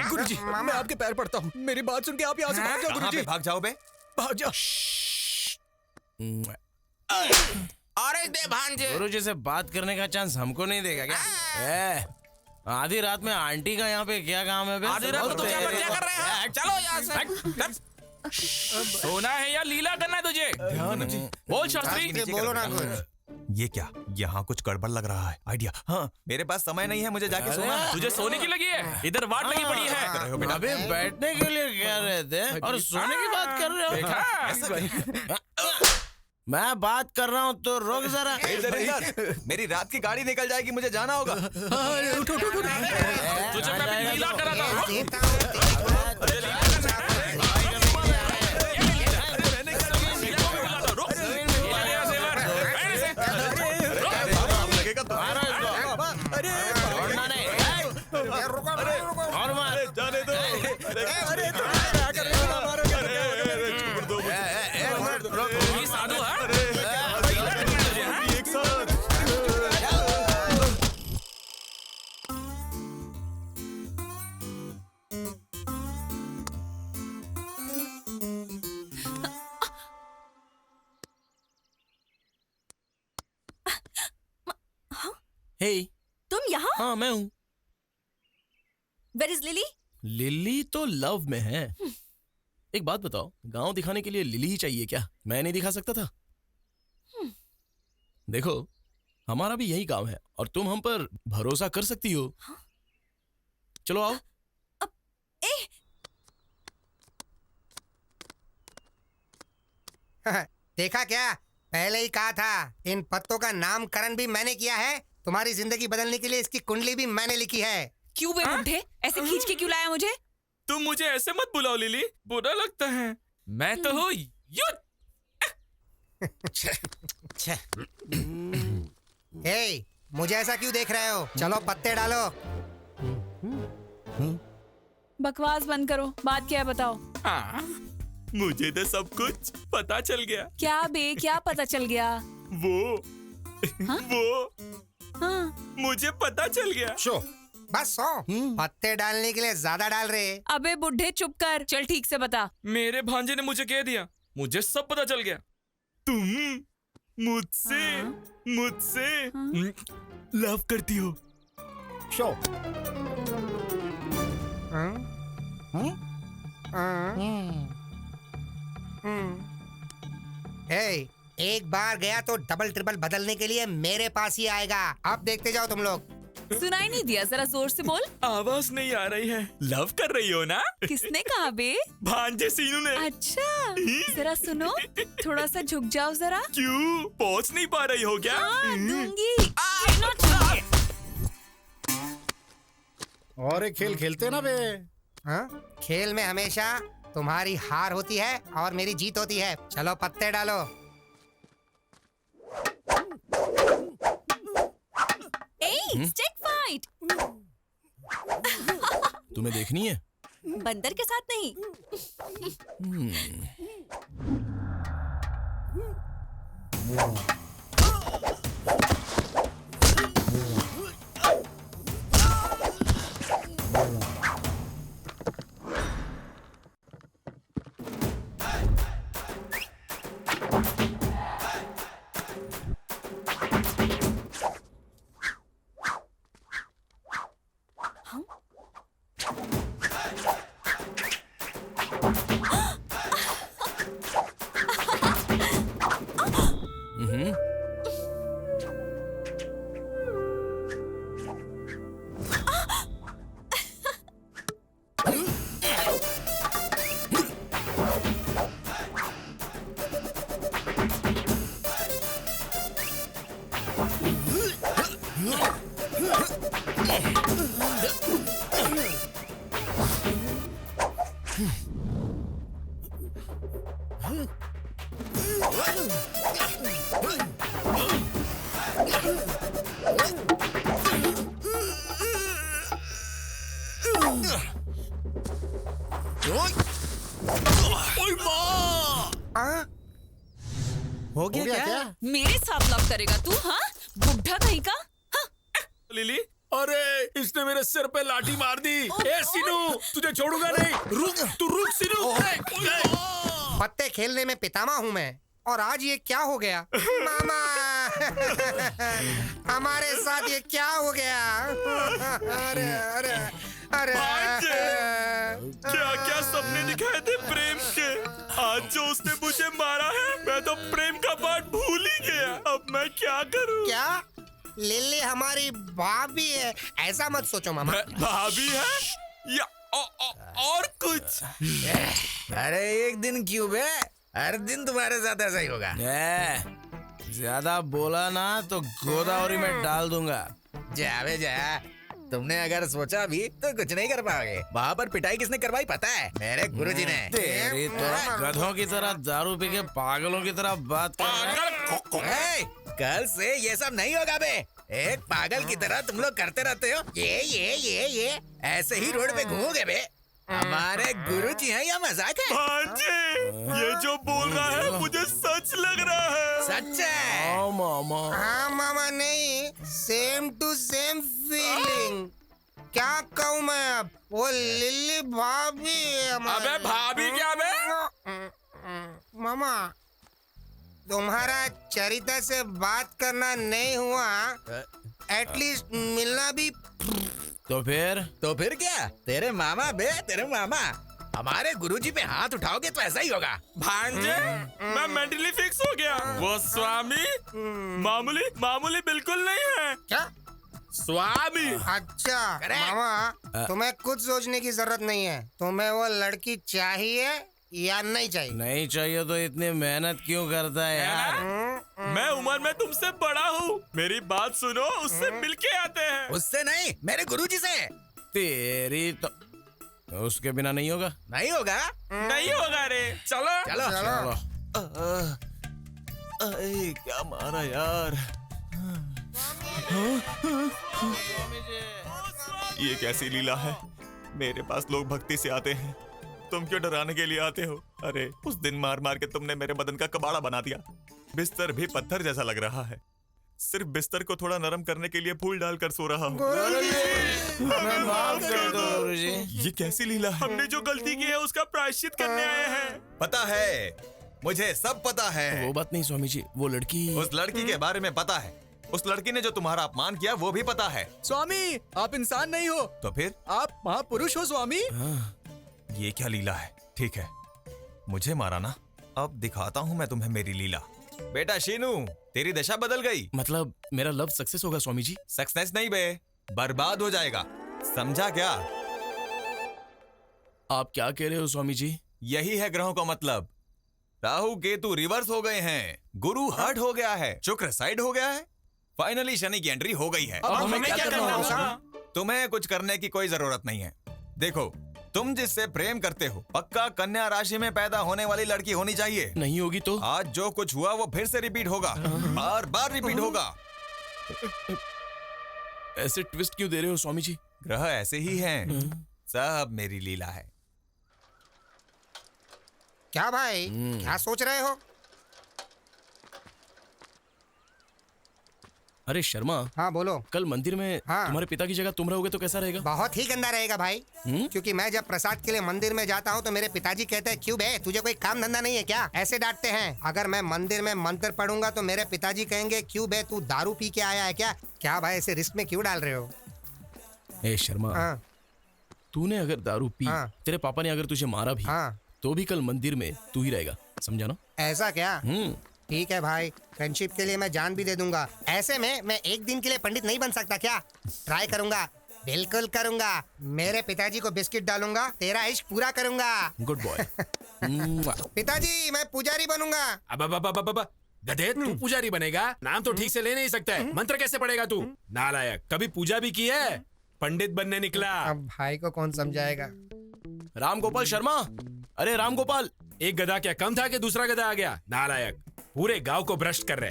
गुरुजी मैं आपके पैर पड़ता हूँ, मेरी बात सुन के आप यहाँ से भाग जाओ। गुरुजी भाग जाओ बे, भाग जाओ। अरे दे भांजे। गुरुजी से बात करने का चांस हमको नहीं देगा क्या? आधी रात में आंटी का यहाँ पे क्या काम है बे? आधी रात में तो क्या कर रहे हैं? चलो यहाँ से। सोना है या लीला करना है तुझे? ध्यान बोल शास्त्री। बोलो ना कुछ। ये क्या? यहाँ कुछ गड़बड़ लग रहा है। आइडिया। हाँ मेरे पास समय नहीं है, मुझे जाके सोना है। तुझे सोने की लगी है? इधर वाट लगी पड़ी है। अबे बैठने के लिए कह रहे थे और सोने की बात कर रहे हो? मैं बात कर रहा हूँ तो रोक जरा। मेरी रात की गाड़ी निकल जाएगी, मुझे जाना होगा। उठो उठो उठो। तुझे मैं लीला करा था। जाने दो। साधु है। एक साथ। हे, तुम यहाँ? हाँ मैं हूँ। Where is Lily? लिली तो लव में है। एक बात बताओ, गांव दिखाने के लिए लिली ही चाहिए क्या? मैं नहीं दिखा सकता था? देखो हमारा भी यही काम है और तुम हम पर भरोसा कर सकती हो। चलो आओ। देखा क्या? पहले ही कहा था, इन पत्तों का नामकरण भी मैंने किया है। तुम्हारी जिंदगी बदलने के लिए इसकी कुंडली भी मैंने लिखी है। क्यों बे बुड्ढे, ऐसे खींच के क्यों लाया मुझे? तुम मुझे ऐसे मत बुलाओ लिली, बुरा लगता है। मैं तो हूँ युद्ध। हे, मुझे ऐसा क्यों देख रहे हो? चलो पत्ते डालो। बकवास बंद करो, बात क्या है बताओ। हाँ, मुझे तो सब कुछ पता चल गया। क्या बे, क्या पता चल गया? वो हाँ? मुझे पता चल गया। बस पत्ते डालने के लिए ज्यादा डाल रहे। अबे बुड्ढे चुप कर, चल ठीक से बता। मेरे भांजे ने मुझे कह दिया, मुझे सब पता चल गया। तुम मुझसे लव करती हो। हे, एक बार गया तो डबल ट्रिपल बदलने के लिए मेरे पास ही आएगा। अब देखते जाओ तुम लोग। सुनाई नहीं दिया, जरा जोर से बोल। आवाज नहीं आ रही है। लव कर रही हो ना? किसने कहा बे? भांजे सीनू ने। अच्छा, जरा सुनो, थोड़ा सा झुक जाओ जरा। क्यों, पहुंच नहीं पा रही हो क्या? दूंगी। और एक खेल खेलते ना बे। हाँ? खेल में हमेशा तुम्हारी हार होती है और मेरी जीत होती है। चलो पत्ते डालो। Stick fight. तुम्हें देखनी है? बंदर के साथ नहीं। हो गया क्या? मेरे साथ लव करेगा तू? हाँ, बुढ़ा कहीं का। हाँ? लिली, अरे इसने मेरे सिर पे लाठी मार दी। ए सीनू, तुझे छोड़ूंगा नहीं। रुक, तू रुक सीनू। पत्ते खेलने में पितामह हूँ मैं, और आज ये क्या हो गया? मामा हमारे साथ ये क्या हो गया? अरे अरे अरे क्या क्या सपने दिखाए थे प्रेम के। आज जो उसने मुझे मारा है, मैं तो प्रेम का पाठ भूल ही गया। अब मैं क्या करूं? क्या लिली हमारी भाभी है? ऐसा मत सोचो मामा। भाभी है या और कुछ? अरे एक दिन क्यों बे, हर दिन तुम्हारे साथ ऐसा ही होगा। ज्यादा बोला ना तो गोदावरी में डाल दूंगा। जा बे जा, तुमने अगर सोचा भी तो कुछ नहीं कर पाओगे। वहाँ पर पिटाई किसने करवाई पता है? मेरे गुरुजी ने। तेरी तो गधों की तरह दारू पी के पागलों की तरह बात कर रहे हैं। कल से ये सब नहीं होगा बे। एक पागल की तरह तुम लोग करते रहते हो ये ऐसे ही रोड पे घूमोगे बे। हमारे गुरुजी हैं या मजाक है? भांजे, ये जो बोल रहा है मुझे सच लग रहा है। सच है? हाँ मामा। हाँ मामा, नहीं, सेम टू सेम फीलिंग। क्या कहूँ मैं अब? वो लिली भाभी है हमारी। अबे भाभी क्या बे? मामा, तुम्हारा चरित्र से बात करना नहीं हुआ, एटलीस्ट मिलना भी। तो फिर क्या? तेरे मामा बे, तेरे मामा। हमारे गुरुजी पे हाथ उठाओगे तो ऐसा ही होगा। भांजे, मैं मेंटली फिक्स हो गया। वो स्वामी मामूली बिल्कुल नहीं है। क्या? स्वामी? अच्छा मामा, तुम्हें कुछ सोचने की जरूरत नहीं है। तुम्हें वो लड़की चाहिए या नहीं चाहिए? नहीं चाहिए तो इतनी मेहनत क्यों करता है यार? मैं उम्र में तुमसे बड़ा हूँ, मेरी बात सुनो। उससे मिलके आते हैं। उससे नहीं, मेरे गुरुजी से। तेरी तो उसके बिना नहीं होगा। नहीं होगा? नहीं होगा रे। चलो चलो चलो। क्या मारा यार? ये कैसी लीला है? मेरे पास लोग भक्ति से आते हैं, तुम क्यों डराने के लिए आते हो? अरे उस दिन मार मार के तुमने मेरे बदन का कबाड़ा बना दिया। बिस्तर भी पत्थर जैसा लग रहा है। सिर्फ बिस्तर को थोड़ा नरम करने के लिए फूल डालकर सो रहा हूँ। ये कैसी लीला है? हमने जो गलती की है उसका प्रायश्चित करने आए हैं। पता है, मुझे सब पता है। वो बात नहीं स्वामी जी, वो लड़की। उस लड़की के बारे में पता है। उस लड़की ने जो तुम्हारा अपमान किया वो भी पता है। स्वामी, आप इंसान नहीं हो तो फिर? आप महापुरुष हो स्वामी। ये क्या लीला है? ठीक है, मुझे मारा ना, अब दिखाता हूँ मैं तुम्हें मेरी लीला। बेटा शीनू, तेरी दशा बदल गई। मतलब मेरा लव सक्सेस होगा स्वामी जी? सक्सेस नहीं बे, बर्बाद हो जाएगा। समझा क्या? आप क्या कह रहे हो स्वामी जी? यही है ग्रहों का मतलब। राहु केतु रिवर्स हो गए हैं, गुरु हर्ट हो गया है, शुक्र साइड हो गया है, फाइनली शनि की एंट्री हो गई है। अब हमें क्या करना होगा? तुम्हें कुछ करने की कोई जरूरत नहीं है। देखो, तुम जिससे प्रेम करते हो पक्का कन्या राशि में पैदा होने वाली लड़की होनी चाहिए। नहीं होगी तो? आज जो कुछ हुआ वो फिर से रिपीट होगा, बार बार रिपीट होगा। ऐसे ट्विस्ट क्यों दे रहे हो स्वामी जी? ग्रह ऐसे ही हैं, सब मेरी लीला है। क्या भाई, क्या सोच रहे हो? अरे शर्मा। हाँ बोलो। कल मंदिर में तुम्हारे पिता की जगह तुम रहोगे तो कैसा रहेगा? बहुत ही गंदा रहेगा भाई। क्योंकि मैं जब प्रसाद के लिए मंदिर में जाता हूँ तो मेरे पिताजी कहते हैं क्यों बे, तुझे कोई काम धंधा नहीं है क्या? ऐसे डांटते हैं। अगर मैं मंदिर में मंत्र पढ़ूंगा तो मेरे पिताजी कहेंगे क्यों बे, तू दारू पी के आया है क्या? क्या भाई ऐसे रिस्क में क्यों डाल रहे हो? ए शर्मा, तूने अगर दारू पी, तेरे पापा ने अगर तुझे मारा भी, तो भी कल मंदिर में तू ही रहेगा, समझा ना? ऐसा क्या? ठीक है भाई, फ्रेंडशिप के लिए मैं जान भी दे दूंगा। ऐसे में मैं एक दिन के लिए पंडित नहीं बन सकता क्या? ट्राई करूंगा, बिल्कुल करूंगा। मेरे पिताजी को बिस्किट डालूंगा, तेरा इश्क पूरा करूंगा। Good boy. पिताजी मैं पुजारी बनूंगा। अब गधे, तू पुजारी बनेगा? नाम तो ठीक से ले नहीं सकता है, मंत्र कैसे पढ़ेगा तू? नालायक, कभी पूजा भी की है? पंडित बनने निकला। अब भाई को कौन समझाएगा? राम गोपाल शर्मा, अरे राम गोपाल। एक गधा क्या कम था कि दूसरा गधा आ गया? नालायक, पूरे गांव को भ्रष्ट कर रहे।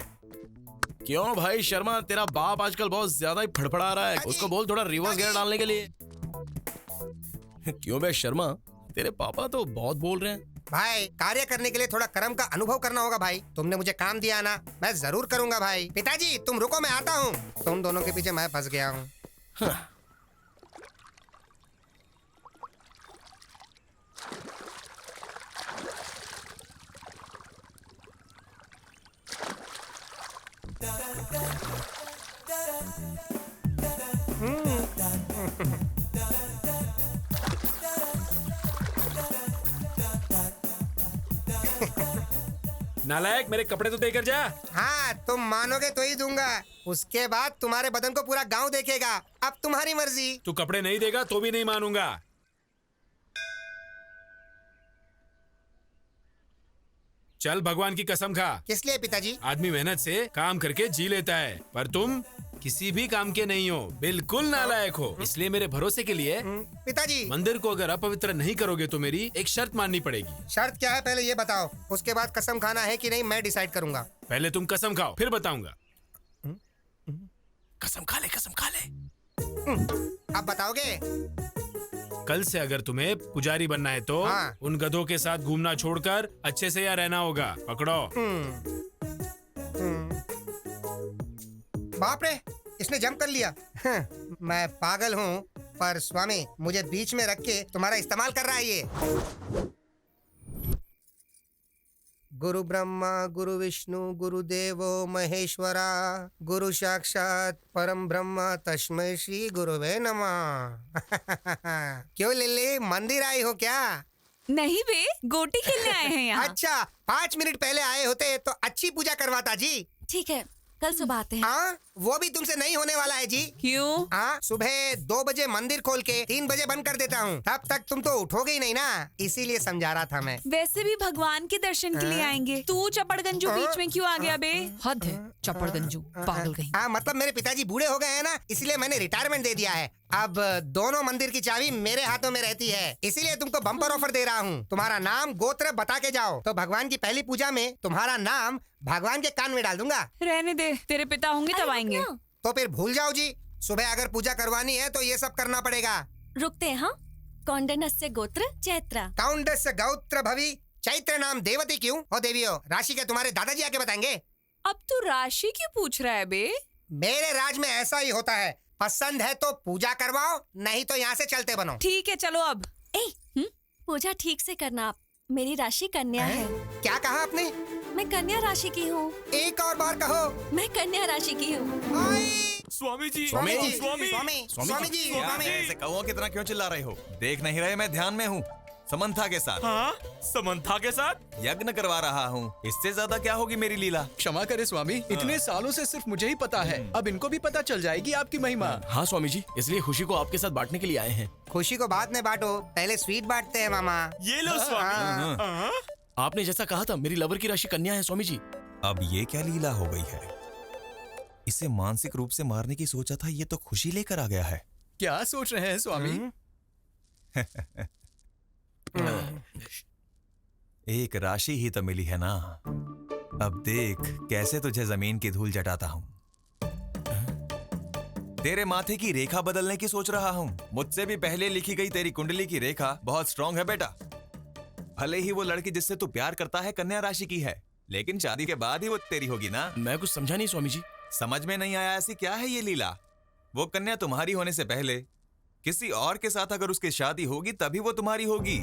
क्यों भाई शर्मा, तेरा बाप आजकल बहुत ज्यादा ही फड़फड़ा रहा है, उसको बोल थोड़ा रिवर्स गियर डालने के लिए। क्यों बे शर्मा, तेरे पापा तो बहुत बोल रहे हैं। भाई कार्य करने के लिए थोड़ा कर्म का अनुभव करना होगा भाई। तुमने मुझे काम दिया ना, मैं जरूर करूंगा भाई। पिताजी तुम रुको, मैं आता हूँ। तुम दोनों के पीछे मैं फंस गया हूँ। नालायक, मेरे कपड़े तो देकर जा। हाँ तुम मानोगे तो ही दूंगा, उसके बाद तुम्हारे बदन को पूरा गांव देखेगा। अब तुम्हारी मर्जी। तू कपड़े नहीं देगा तो भी नहीं मानूंगा। चल भगवान की कसम खा। किस लिए पिताजी? आदमी मेहनत से काम करके जी लेता है, पर तुम किसी भी काम के नहीं हो, बिल्कुल नालायक हो। इसलिए मेरे भरोसे के लिए पिताजी, मंदिर को अगर अपवित्र नहीं करोगे तो मेरी एक शर्त माननी पड़ेगी। शर्त क्या है पहले ये बताओ, उसके बाद कसम खाना है कि नहीं मैं डिसाइड करूंगा। पहले तुम कसम खाओ, फिर बताऊंगा। कसम खा ले, कसम खा ले। अब बताओगे? कल से अगर तुम्हें पुजारी बनना है तो उन गधों के साथ घूमना छोड़कर अच्छे से यहाँ रहना होगा। पकड़ो। बाप रे, इसने जंप कर लिया। मैं पागल हूँ, पर स्वामी मुझे बीच में रख के तुम्हारा इस्तेमाल कर रहा है ये। गुरु ब्रह्मा गुरु विष्णु गुरुदेवो महेश्वरा, गुरु साक्षात परम ब्रह्म तस्मै श्री गुरुवे नमः। क्यों लिल्ली, मंदिर आई हो क्या? नहीं बे, गोटी खेलने आए हैं यहाँ। अच्छा, 5 मिनट पहले आए होते तो अच्छी पूजा करवाता जी। ठीक है, कल सुबह आते हैं। हाँ, वो भी तुमसे नहीं होने वाला है जी। क्यों? हाँ, सुबह 2 बजे मंदिर खोल के 3 बजे बंद कर देता हूँ, तब तक तुम तो उठोगे ही नहीं ना, इसीलिए समझा रहा था मैं। वैसे भी भगवान के दर्शन के लिए आएंगे, तू चपड़गंजू बीच में क्यों आ गया बे? हद है, चपड़गंजू पागल कहीं। हाँ, मतलब मेरे पिताजी बूढ़े हो गए हैं ना, इसलिए मैंने रिटायरमेंट दे दिया है। अब दोनों मंदिर की चाबी मेरे हाथों में रहती है, इसीलिए तुमको बम्पर ऑफर दे रहा हूँ। तुम्हारा नाम गोत्र बता के जाओ तो भगवान की पहली पूजा में तुम्हारा नाम भगवान के कान में डाल दूंगा। रहने दे, तेरे पिता होंगे तब आएंगे। तो फिर भूल जाओ जी, सुबह अगर पूजा करवानी है तो ये सब करना पड़ेगा। रुकते हैं। हाँ, कौंडन्यस्य गोत्र चैत्र। कौंडन्यस्य गोत्र भवि चैत्र नाम देवती क्यों हो देवियों? राशि के तुम्हारे दादाजी आके बताएंगे। अब तू राशि क्यों पूछ रहा है बे? मेरे राज में ऐसा ही होता है, पसंद है तो पूजा करवाओ, नहीं तो यहाँ से चलते बनो। ठीक है चलो अब। पूजा ठीक से करना आप, मेरी राशि कन्या है। क्या कहा आपने? मैं कन्या राशि की हूँ। एक और बार कहो। मैं कन्या राशि की हूँ। स्वामी जी, स्वामी जी, स्वामी जी, स्वामी। ऐसे कौओं की तरह क्यों चिल्ला रहे हो? देख नहीं रहे मैं ध्यान में हूँ, समंथा के साथ। हाँ, समंथा के साथ यज्ञ करवा रहा हूँ, इससे ज्यादा क्या होगी मेरी लीला? क्षमा करे स्वामी, इतने सालों से सिर्फ मुझे ही पता है, अब इनको भी पता चल जाएगी आपकी महिमा। हाँ स्वामी जी, इसलिए खुशी को आपके साथ बांटने के लिए आए हैं। खुशी को बाद में बांटो, पहले स्वीट बांटते हैं मामा। ये लो स्वामी। आपने जैसा कहा था, मेरी लवर की राशि कन्या है स्वामी जी। अब ये क्या लीला हो गई है? इसे मानसिक रूप से मारने की सोचा था, ये तो खुशी लेकर आ गया है। क्या सोच रहे हैं स्वामी? एक राशि ही तो मिली है ना। अब देख कैसे तुझे जमीन की धूल जटाता हूं। तेरे माथे की रेखा बदलने की सोच रहा हूं। मुझसे भी पहले लिखी गई तेरी कुंडली की रेखा बहुत स्ट्रांग है बेटा। भले ही वो लड़की जिससे तू प्यार करता है कन्या राशि की है, लेकिन शादी के बाद ही वो तेरी होगी ना। मैं कुछ समझा नहीं स्वामी जी। समझ में नहीं आया? ऐसी क्या है ये लीला? वो कन्या तुम्हारी होने से पहले किसी और के साथ अगर उसकी शादी होगी तभी वो तुम्हारी होगी।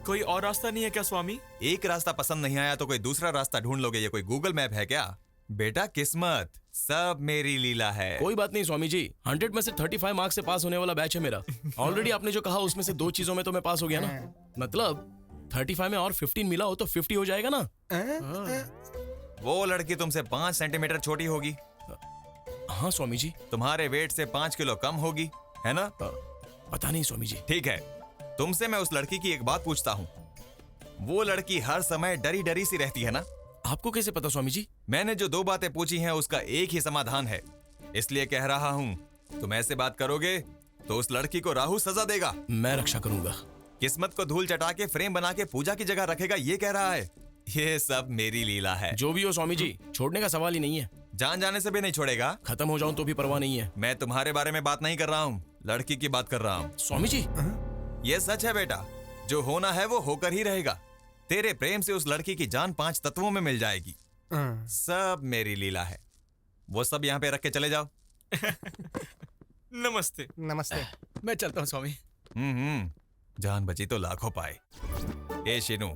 कोई और रास्ता नहीं है क्या स्वामी? एक रास्ता पसंद नहीं आया तो कोई दूसरा रास्ता ढूंढ लोगे। ये कोई गूगल मैप है क्या? बेटा किस्मत सब मेरी लीला है। कोई बात नहीं स्वामी जी, 100 में से 35 मार्क्स से पास होने वाला बैच है मेरा। ऑलरेडी आपने जो कहा उसमें से 2 चीजों में तो मैं पास हो गया ना। मतलब 35 में और 15 मिला हो तो 50 हो जाएगा ना। वो लड़की तुमसे 5 सेंटीमीटर छोटी होगी। हाँ स्वामी जी। तुम्हारे वेट से 5 किलो कम होगी, है ना? पता नहीं स्वामी जी। ठीक है, तुमसे मैं उस लड़की की एक बात पूछता हूँ। वो लड़की हर समय डरी डरी सी रहती है ना? आपको कैसे पता स्वामी जी? मैंने जो 2 बातें पूछी हैं उसका एक ही समाधान है, इसलिए कह रहा हूँ। तुम ऐसे बात करोगे तो उस लड़की को राहु सजा देगा। मैं रक्षा करूंगा। किस्मत को धूल चटा के फ्रेम बना के पूजा की जगह रखेगा, ये कह रहा है। ये सब मेरी लीला है। जो भी हो स्वामी जी, छोड़ने का सवाल ही नहीं है। जान जाने से भी नहीं छोड़ेगा। खत्म हो जाऊं तो भी परवाह नहीं है। मैं तुम्हारे बारे में बात नहीं कर रहा हूँ, लड़की की बात कर रहा हूँ। स्वामी जी ये सच है बेटा, जो होना है वो होकर ही रहेगा। तेरे प्रेम से उस लड़की की जान 5 तत्वों में मिल जाएगी। सब मेरी लीला है। वो सब यहाँ पे रख के चले जाओ। नमस्ते। नमस्ते। मैं चलता हूँ स्वामी। जान बची तो लाखों पाए। ए शिनू,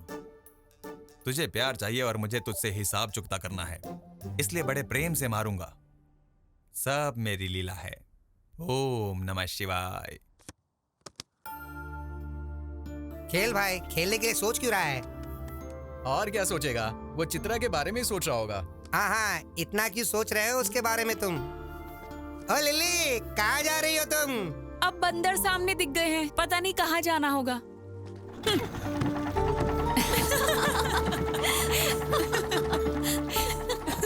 तुझे प्यार चाहिए और मुझे तुझसे हिसाब चुकता करना है, इसलिए बड़े प्रेम से मारूंगा। सब मेरी लीला है। ओम नमः शिवाय। खेल भाई, खेलने के लिए सोच क्यों रहा है? और क्या सोचेगा, वो चित्रा के बारे में ही सोच रहा होगा। हाँ हाँ, इतना क्यों सोच रहे हो उसके बारे में तुम? ओ लिली, कहाँ जा रही हो तुम? अब बंदर सामने दिख गए हैं, पता नहीं कहाँ जाना होगा।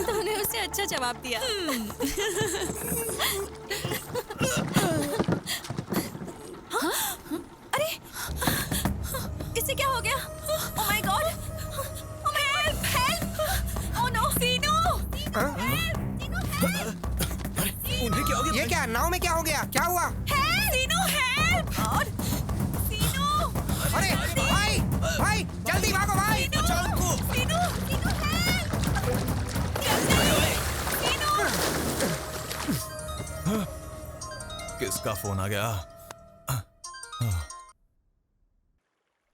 तूने उसे अच्छा जवाब दिया। अरे इसे क्या हो गया? Oh my God! Oh my God! Help! Oh no! Seenu! उन्हें क्या हो गया? ये क्या, नाव में क्या हो गया? क्या हुआ? सीनू हेल्प! गॉड! सीनू! अरे भाई, भाई जल्दी भागो भाई! बचाओ उनको! सीनू! सीनू हेल्प! सीनू! किसका फोन आ गया?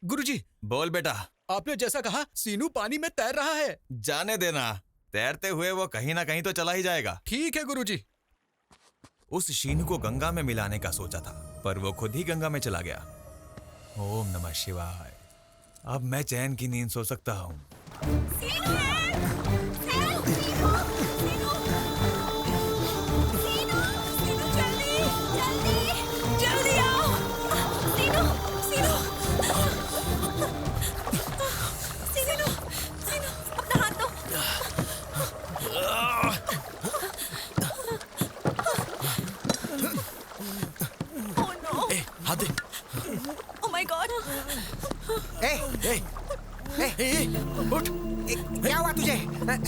गुरुजी। बोल बेटा। आपने जैसा कहा सीनू पानी में तैर रहा है। जाने देना, तैरते हुए वो कहीं ना कहीं तो चला ही जाएगा। ठीक है गुरुजी। उस शीनू को गंगा में मिलाने का सोचा था, पर वो खुद ही गंगा में चला गया। ओम नमः शिवाय। अब मैं चैन की नींद सो सकता हूँ। उठ! क्या हुआ तुझे?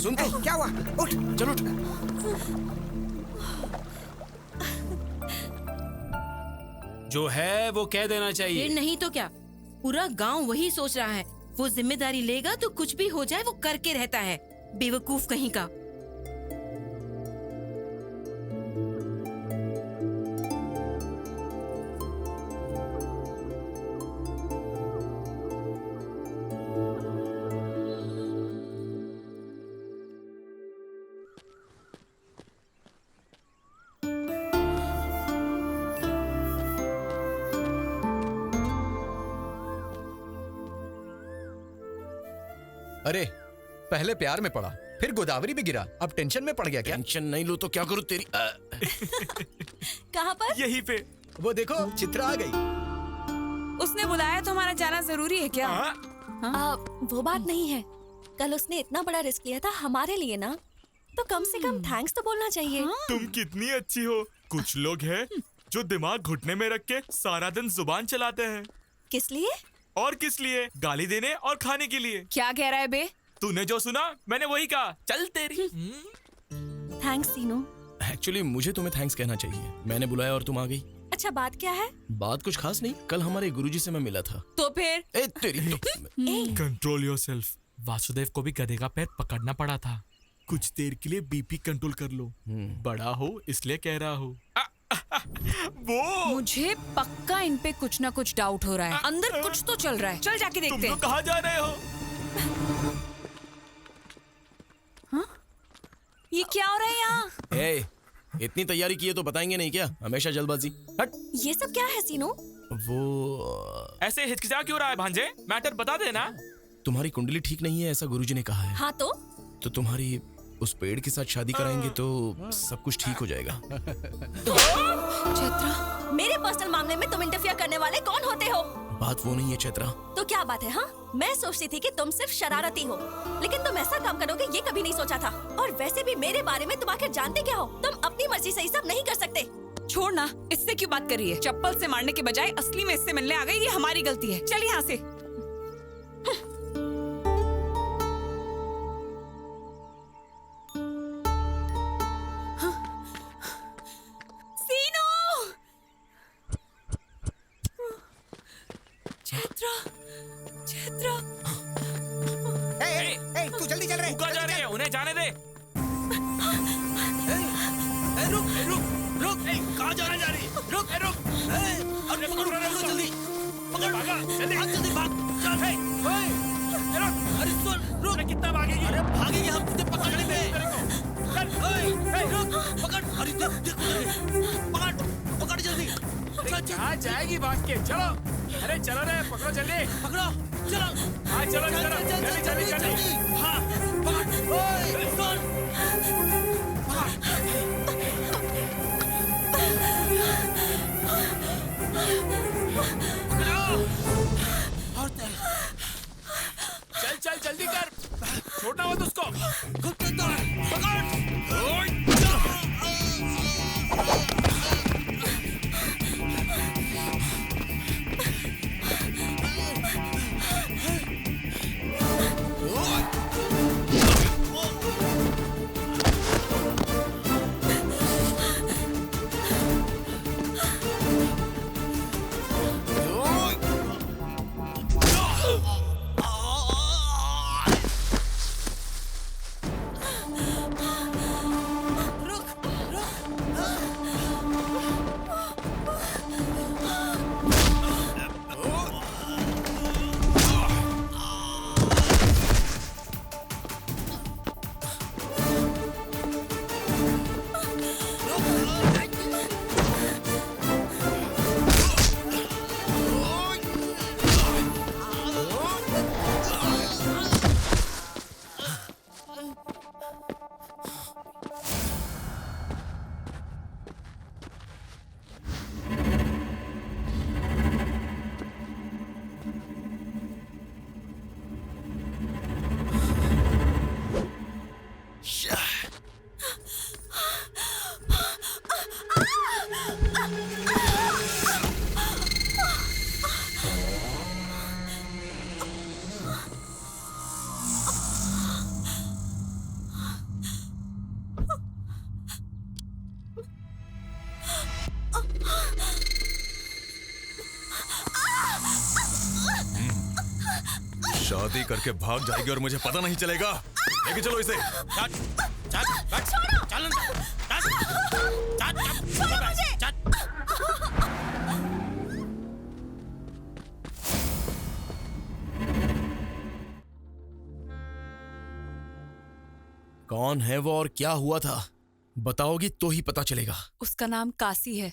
सुन तो। क्या हुआ? उठ! चल उठ। जो है वो कह देना चाहिए। फिर नहीं तो क्या, पूरा गांव वही सोच रहा है। वो जिम्मेदारी लेगा तो कुछ भी हो जाए वो करके रहता है, बेवकूफ कहीं का। अरे पहले प्यार में पड़ा, फिर गोदावरी में गिरा, अब टेंशन में पड़ गया क्या? टेंशन नहीं लो तो क्या करूं तेरी। कहाँ पर? यहीं पे। वो देखो चित्रा आ गई। उसने बुलाया तो हमारा जाना जरूरी है क्या? वो बात नहीं है, कल उसने इतना बड़ा रिस्क लिया था हमारे लिए ना, तो कम से कम थैंक्स तो बोलना चाहिए। तुम कितनी अच्छी हो। कुछ लोग हैं जो दिमाग घुटने में रख के सारा दिन जुबान चलाते हैं। किस लिए? और किस लिए? गाली देने और खाने के लिए। क्या कह रहा है बे? तूने जो सुना मैंने वही कहा। चल तेरी। थैंक्स सीनू। एक्चुअली मुझे तुम्हें थैंक्स कहना चाहिए। मैंने बुलाया और तुम आ गई। अच्छा बात क्या है? बात कुछ खास नहीं। कल हमारे गुरुजी से मैं मिला था। तो फिर? ए तेरी तो। Control yourself. वासुदेव को भी गधे का पैर पकड़ना पड़ा था। कुछ देर के लिए बीपी कंट्रोल कर लो। बड़ा हो इसलिए कह रहा हो। वो मुझे पक्का इन पे कुछ ना कुछ डाउट हो रहा है। अंदर कुछ तो चल रहा है। चल जाके देखते हैं। तुम कहाँ जा रहे हो? हाँ? ये क्या हो रहा है यहाँ? ए, इतनी तैयारी की है तो बताएंगे नहीं क्या? हमेशा जल्दबाजी। हट। ये सब क्या है सीनू? वो ऐसे हिचकिचा क्यों रहा है भांजे? मैटर बता देना। तुम्हारी कुंडली ठीक नहीं है ऐसा गुरुजी ने कहा है। हाँ तो तुम्हारी उस पेड़ के साथ शादी कराएंगे तो सब कुछ ठीक हो जाएगा। चैत्रा, मेरे पर्सनल मामले में तुम इंटरफियर करने वाले कौन होते हो? बात वो नहीं है चैत्रा। तो क्या बात है? हाँ, मैं सोचती थी कि तुम सिर्फ शरारती हो, लेकिन तुम ऐसा काम करोगे ये कभी नहीं सोचा था। और वैसे भी मेरे बारे में तुम आखिर जानते क्या हो? तुम अपनी मर्जी से ये सब नहीं कर सकते। छोड़ ना, इससे क्यों बात कर रही है? चप्पल से मारने के बजाय असली में इससे मिलने आ गई, ये हमारी गलती है। चल यहाँ से। तू जल्दी चल रहे। जा रहे हैं, उन्हें जाने दे। रुक रुक रुक। कहाँ जा रही? रुक रुक। अरे पकड़ो जल्दी। पकड़ भागा। जल्दी भाग। चल रुक। अरे सुन रुक। कितना भागेगी? अरे भागेगी हम तुझे पकड़ लेंगे। चल रुक। पकड़। अरे पकड़ जल्दी। कहाँ जाएगी भाग के? चलो। अरे चलो रे, पकड़ो जल्दी। पकड़ो। चलो। हाँ चलो जल्दी। हाँ पकड़। चल जल्दी कर। छोड़ना मत उसको। शादी करके भाग जाएगी और मुझे पता नहीं चलेगा। लेके चलो इसे। कौन है वो और क्या हुआ था? बताओगी तो ही पता चलेगा। उसका नाम काशी है।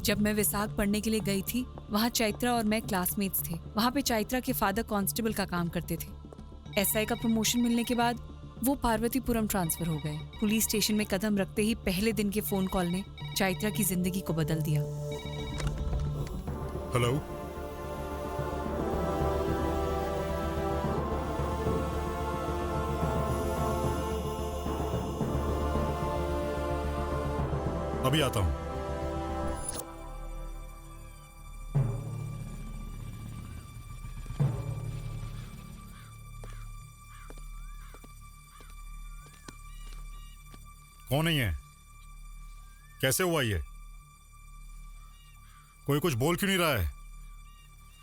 जब मैं विशाख पढ़ने के लिए गई थी, वहाँ चैत्रा और मैं क्लासमेट्स थे। वहाँ पे चैत्रा के फादर कांस्टेबल का काम करते थे। एसआई का प्रमोशन मिलने के बाद वो पार्वतीपुरम ट्रांसफर हो गए। पुलिस स्टेशन में कदम रखते ही पहले दिन के फोन कॉल ने चैत्रा की जिंदगी को बदल दिया। हेलो, अभी आता हूं। कौन नहीं है? कैसे हुआ ये? कोई कुछ बोल क्यों नहीं रहा है?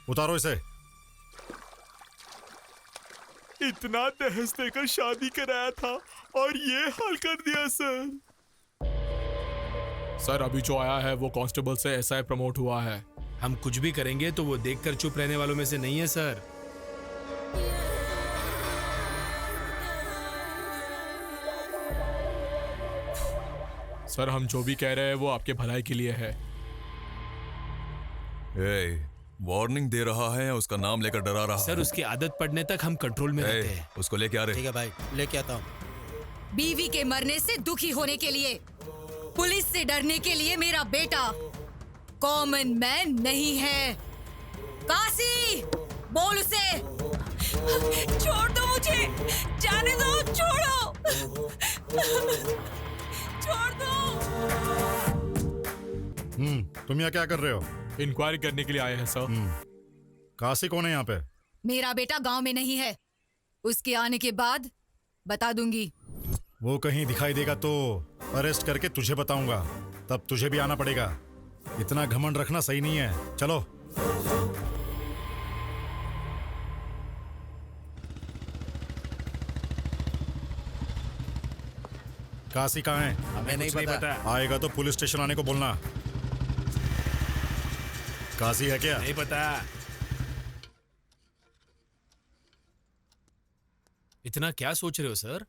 उतारो इसे। इतना दहेज देकर शादी कराया था और ये हाल कर दिया सर। सर अभी जो आया है वो कांस्टेबल से एसआई प्रमोट हुआ है। हम कुछ भी करेंगे तो वो देखकर चुप रहने वालों में से नहीं है सर। सर हम जो भी कह रहे हैं वो आपके भलाई के लिए है। वार्निंग दे रहा है या उसका नाम लेकर डरा रहा सर है? उसकी आदत पड़ने तक हम कंट्रोल में रहते हैं। उसको लेके आ रहे। ठीक है भाई, लेके आता हूँ। बीवी के मरने से दुखी होने के लिए, पुलिस से डरने के लिए मेरा बेटा कॉमन मैन नहीं है। काशी, बोल उसे। छोड़ दो मुझे, जाने दो, छोड़ो, छोड़ दो। तुम यहाँ क्या कर रहे हो? इंक्वायरी करने के लिए आए हैं सर। काशी कौन है यहाँ पे? मेरा बेटा गांव में नहीं है, उसके आने के बाद बता दूंगी। वो कहीं दिखाई देगा तो अरेस्ट करके तुझे बताऊंगा, तब तुझे भी आना पड़ेगा। इतना घमंड रखना सही नहीं है। चलो। काशी कहाँ है? हमें नहीं पता। आएगा तो पुलिस स्टेशन आने को बोलना। काशी है क्या? नहीं पता। इतना क्या सोच रहे हो सर?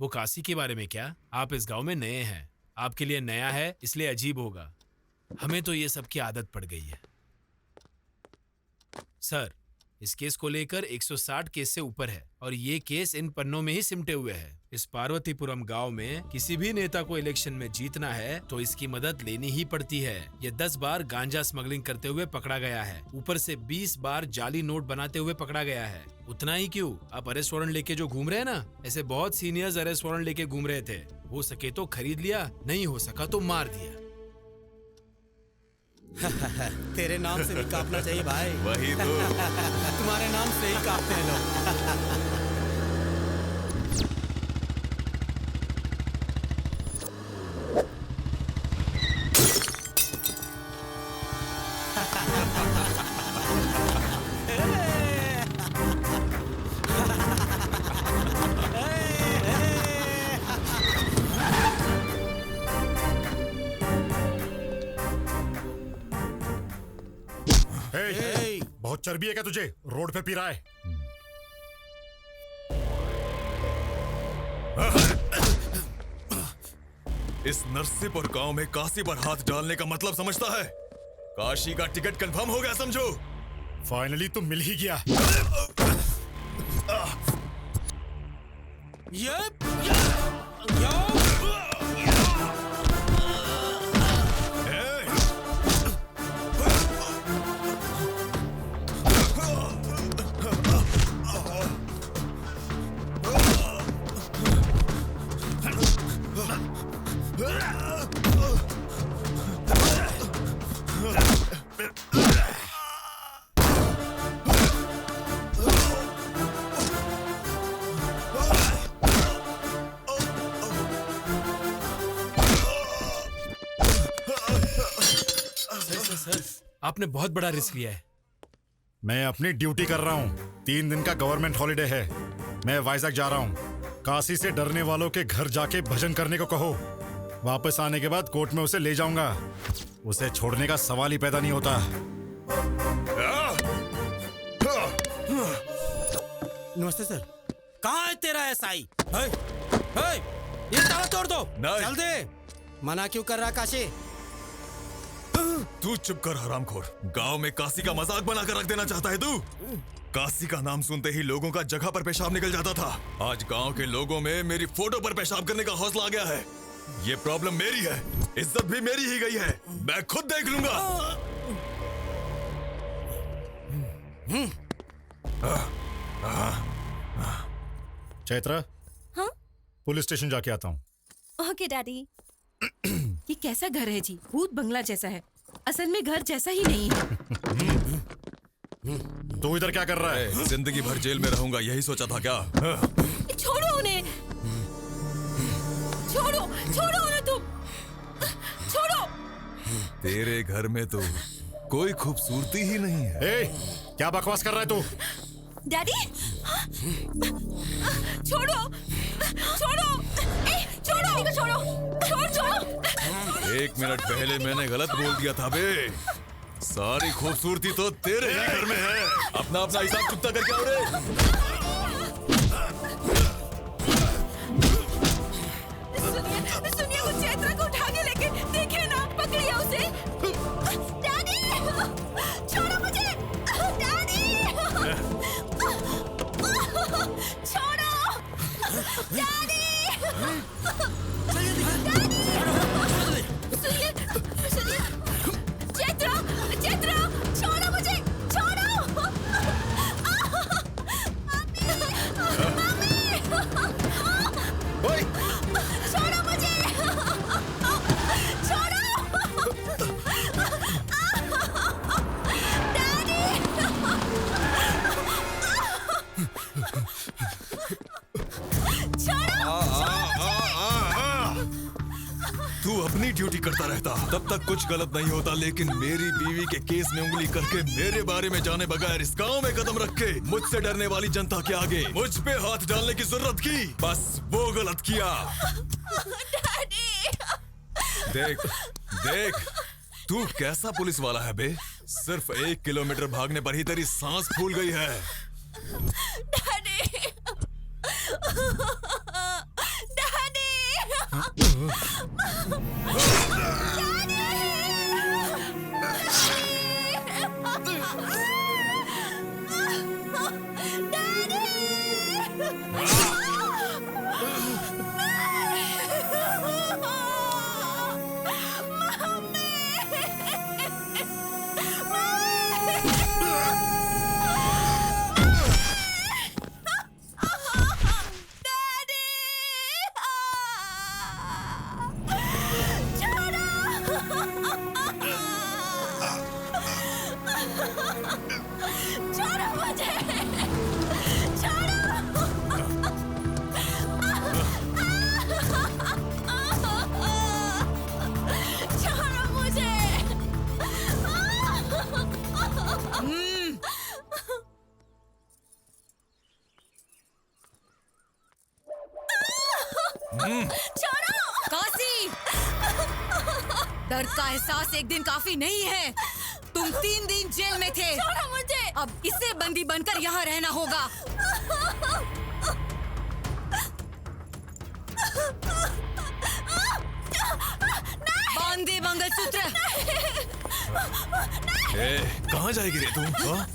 वो काशी के बारे में क्या? आप इस गांव में नए हैं, आपके लिए नया है इसलिए अजीब होगा। हमें तो ये सब की आदत पड़ गई है। सर इस केस को लेकर 160 केस से ऊपर है और ये केस इन पन्नों में ही सिमटे हुए है। इस पार्वतीपुरम गांव में किसी भी नेता को इलेक्शन में जीतना है तो इसकी मदद लेनी ही पड़ती है। ये 10 बार गांजा स्मगलिंग करते हुए पकड़ा गया है, ऊपर से 20 बार जाली नोट बनाते हुए पकड़ा गया है। उतना ही क्यों, आप अरेस्ट वारंट लेके जो घूम रहे हैं ना, ऐसे बहुत सीनियर्स अरेस्ट वारंट लेके घूम रहे थे। हो सके तो खरीद लिया, नहीं हो सका तो मार दिया। तेरे नाम से भी कांपना चाहिए भाई। वही तो। तुम्हारे नाम से ही कांपते हैं लोग। बहुत चर्बी है क्या तुझे? रोड पे पी रहा है। इस नरसिंहपुर गांव में काशी पर हाथ डालने का मतलब समझता है? काशी का टिकट कंफर्म हो गया समझो। फाइनली तुम मिल ही गया। आपने बहुत बड़ा रिस्क लिया है। मैं अपनी ड्यूटी कर रहा हूँ। 3 दिन का गवर्नमेंट हॉलिडे है। मैं वाइजैक जा रहा हूँ। काशी से डरने वालों के घर जाके भजन करने को कहो। वापस आने के बाद कोर्ट में उसे ले जाऊंगा। उसे छोड़ने का सवाल ही पैदा नहीं होता। नमस्ते सर। कहाँ है तेरा एसआई? ये ताला तोड़ दो। चल दे। मना क्यों कर रहा काशी? तू चुप कर हरामखोर। गांव में काशी का मजाक बनाकर रख देना चाहता है तू? काशी का नाम सुनते ही लोगों का जगह पर पेशाब निकल जाता था। आज गांव के लोगों में मेरी फोटो पर पेशाब करने का हौसला आ गया है। ये प्रॉब्लम मेरी है, इज्जत भी मेरी ही गई है। मैं खुद देख लूंगा। चैत्रा, हाँ? पुलिस स्टेशन जाके आता हूँ। Okay daddy. ये कैसा घर है जी? भूत बंगला जैसा है, असल में घर जैसा ही नहीं है। तू इधर क्या कर रहा है? जिंदगी भर जेल में रहूंगा यही सोचा था क्या? छोड़ो उन्हें। छोड़ो छोड़ो ना तुम, छोड़ो। तेरे घर में तो कोई खूबसूरती ही नहीं है। क्या बकवास कर रहा है तू? डैडी छोड़ो छोड़ो, छोड़ो को छोड़ो, छोड़ो। 1 मिनट पहले मैंने गलत बोल दिया था बे। सारी खूबसूरती तो तेरे ही घर में है। अपना अपना हिसाब चुकता करके आओ रे। सुनिए वो चैत्रा को उठा के लेके देखे ना, पकड़िए उसे। डैडी छोड़ो मुझे, डैडी छोड़ो, डैडी। सुनिए सुनिए, चैत्रा चैत्रा छोड़ो मुझे, छोड़ो। मम्मी छोड़ो मुझे, छोड़ो। डैडी तू अपनी ड्यूटी करता रहता, तब तक कुछ गलत नहीं होता, लेकिन मेरी बीवी के केस में उंगली करके मेरे बारे में जाने बगैर इस गांव में कदम रख के मुझसे डरने वाली जनता के आगे मुझ पे हाथ डालने की जरूरत की, बस वो गलत किया। देख देख तू कैसा पुलिस वाला है बे। सिर्फ 1 किलोमीटर भागने पर ही तेरी सांस फूल गई है। छोड़ो मुझे, छोड़ो। छोड़ो मुझे। छोड़ो काशी, दर्द का एहसास एक दिन काफी नहीं है। तुम 3 दिन जेल में थे, छोड़ो मुझे। अब इसे बंदी बनकर यहाँ रहना होगा। बांध दे मंगलसूत्र। कहाँ जाएगी रे तू? हाँ?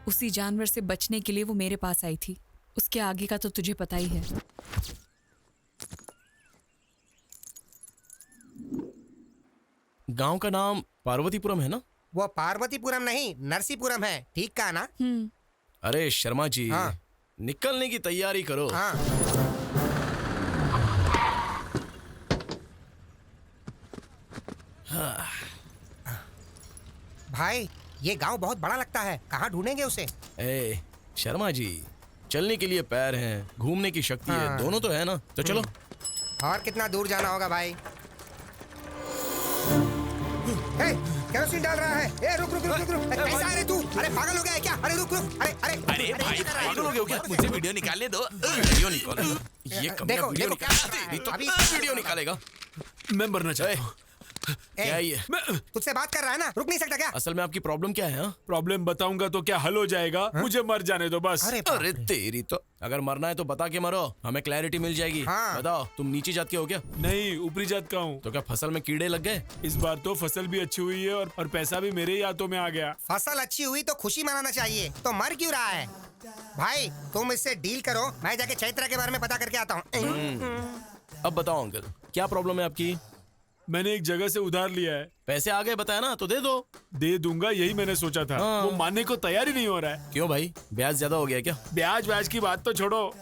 उसी जानवर से बचने के लिए वो मेरे पास आई थी, उसके आगे का तो तुझे पता ही है। गांव का नाम पार्वतीपुरम है ना? वो पार्वतीपुरम नहीं, नरसीपुरम है। ठीक कहा ना? अरे शर्मा जी, हाँ। निकलने की तैयारी करो। हाँ। भाई ये गांव बहुत बड़ा लगता है, कहाँ ढूंढेंगे उसे? ए शर्मा जी, चलने के लिए पैर हैं, घूमने की शक्ति है, दोनों तो है ना, तो चलो। और कितना दूर जाना होगा भाई? केरोसिन डाल रहा है। ए रुक रुक रुक रुक रुक। कैसा है रे तू? अरे पागल हो गया है क्या? अरे रुक रुक। अरे अरे अरे भाई पागल हो गए हो क्या? मुझे वीडियो निकालने दो। वीडियो निकालो। ये देखो देखो क्या अभी वीडियो निकालेगा। मैं मरना चाहता हूँ। क्या ये? तुझसे बात कर रहा है ना, रुक नहीं सकता क्या? असल में आपकी प्रॉब्लम क्या है? प्रॉब्लम बताऊंगा तो क्या हल हो जाएगा? मुझे मर जाने दो बस। अरे तेरी तो, अगर मरना है तो बता के मरो, हमें क्लैरिटी मिल जाएगी। बताओ, तुम नीची जात के हो क्या? नहीं, ऊपरी जात का हूँ। तो क्या फसल में कीड़े लग गए? इस बार तो फसल भी अच्छी हुई है और पैसा भी मेरे ही हाथों में आ गया। फसल अच्छी हुई तो खुशी मनाना चाहिए, तो मर क्यों रहा है? भाई तुम इससे डील करो, मैं जाके चैत्रा के बारे में पता करके आता हूँ। अब बताओ अंकल, क्या प्रॉब्लम है आपकी? मैंने एक जगह से उधार लिया है। पैसे आ गए बताया ना, तो दे दो। दे दूंगा, यही मैंने सोचा था। वो मानने को तैयार ही नहीं हो रहा है। क्यों भाई, ब्याज ज्यादा हो गया क्या? ब्याज की बात तो छोड़ो,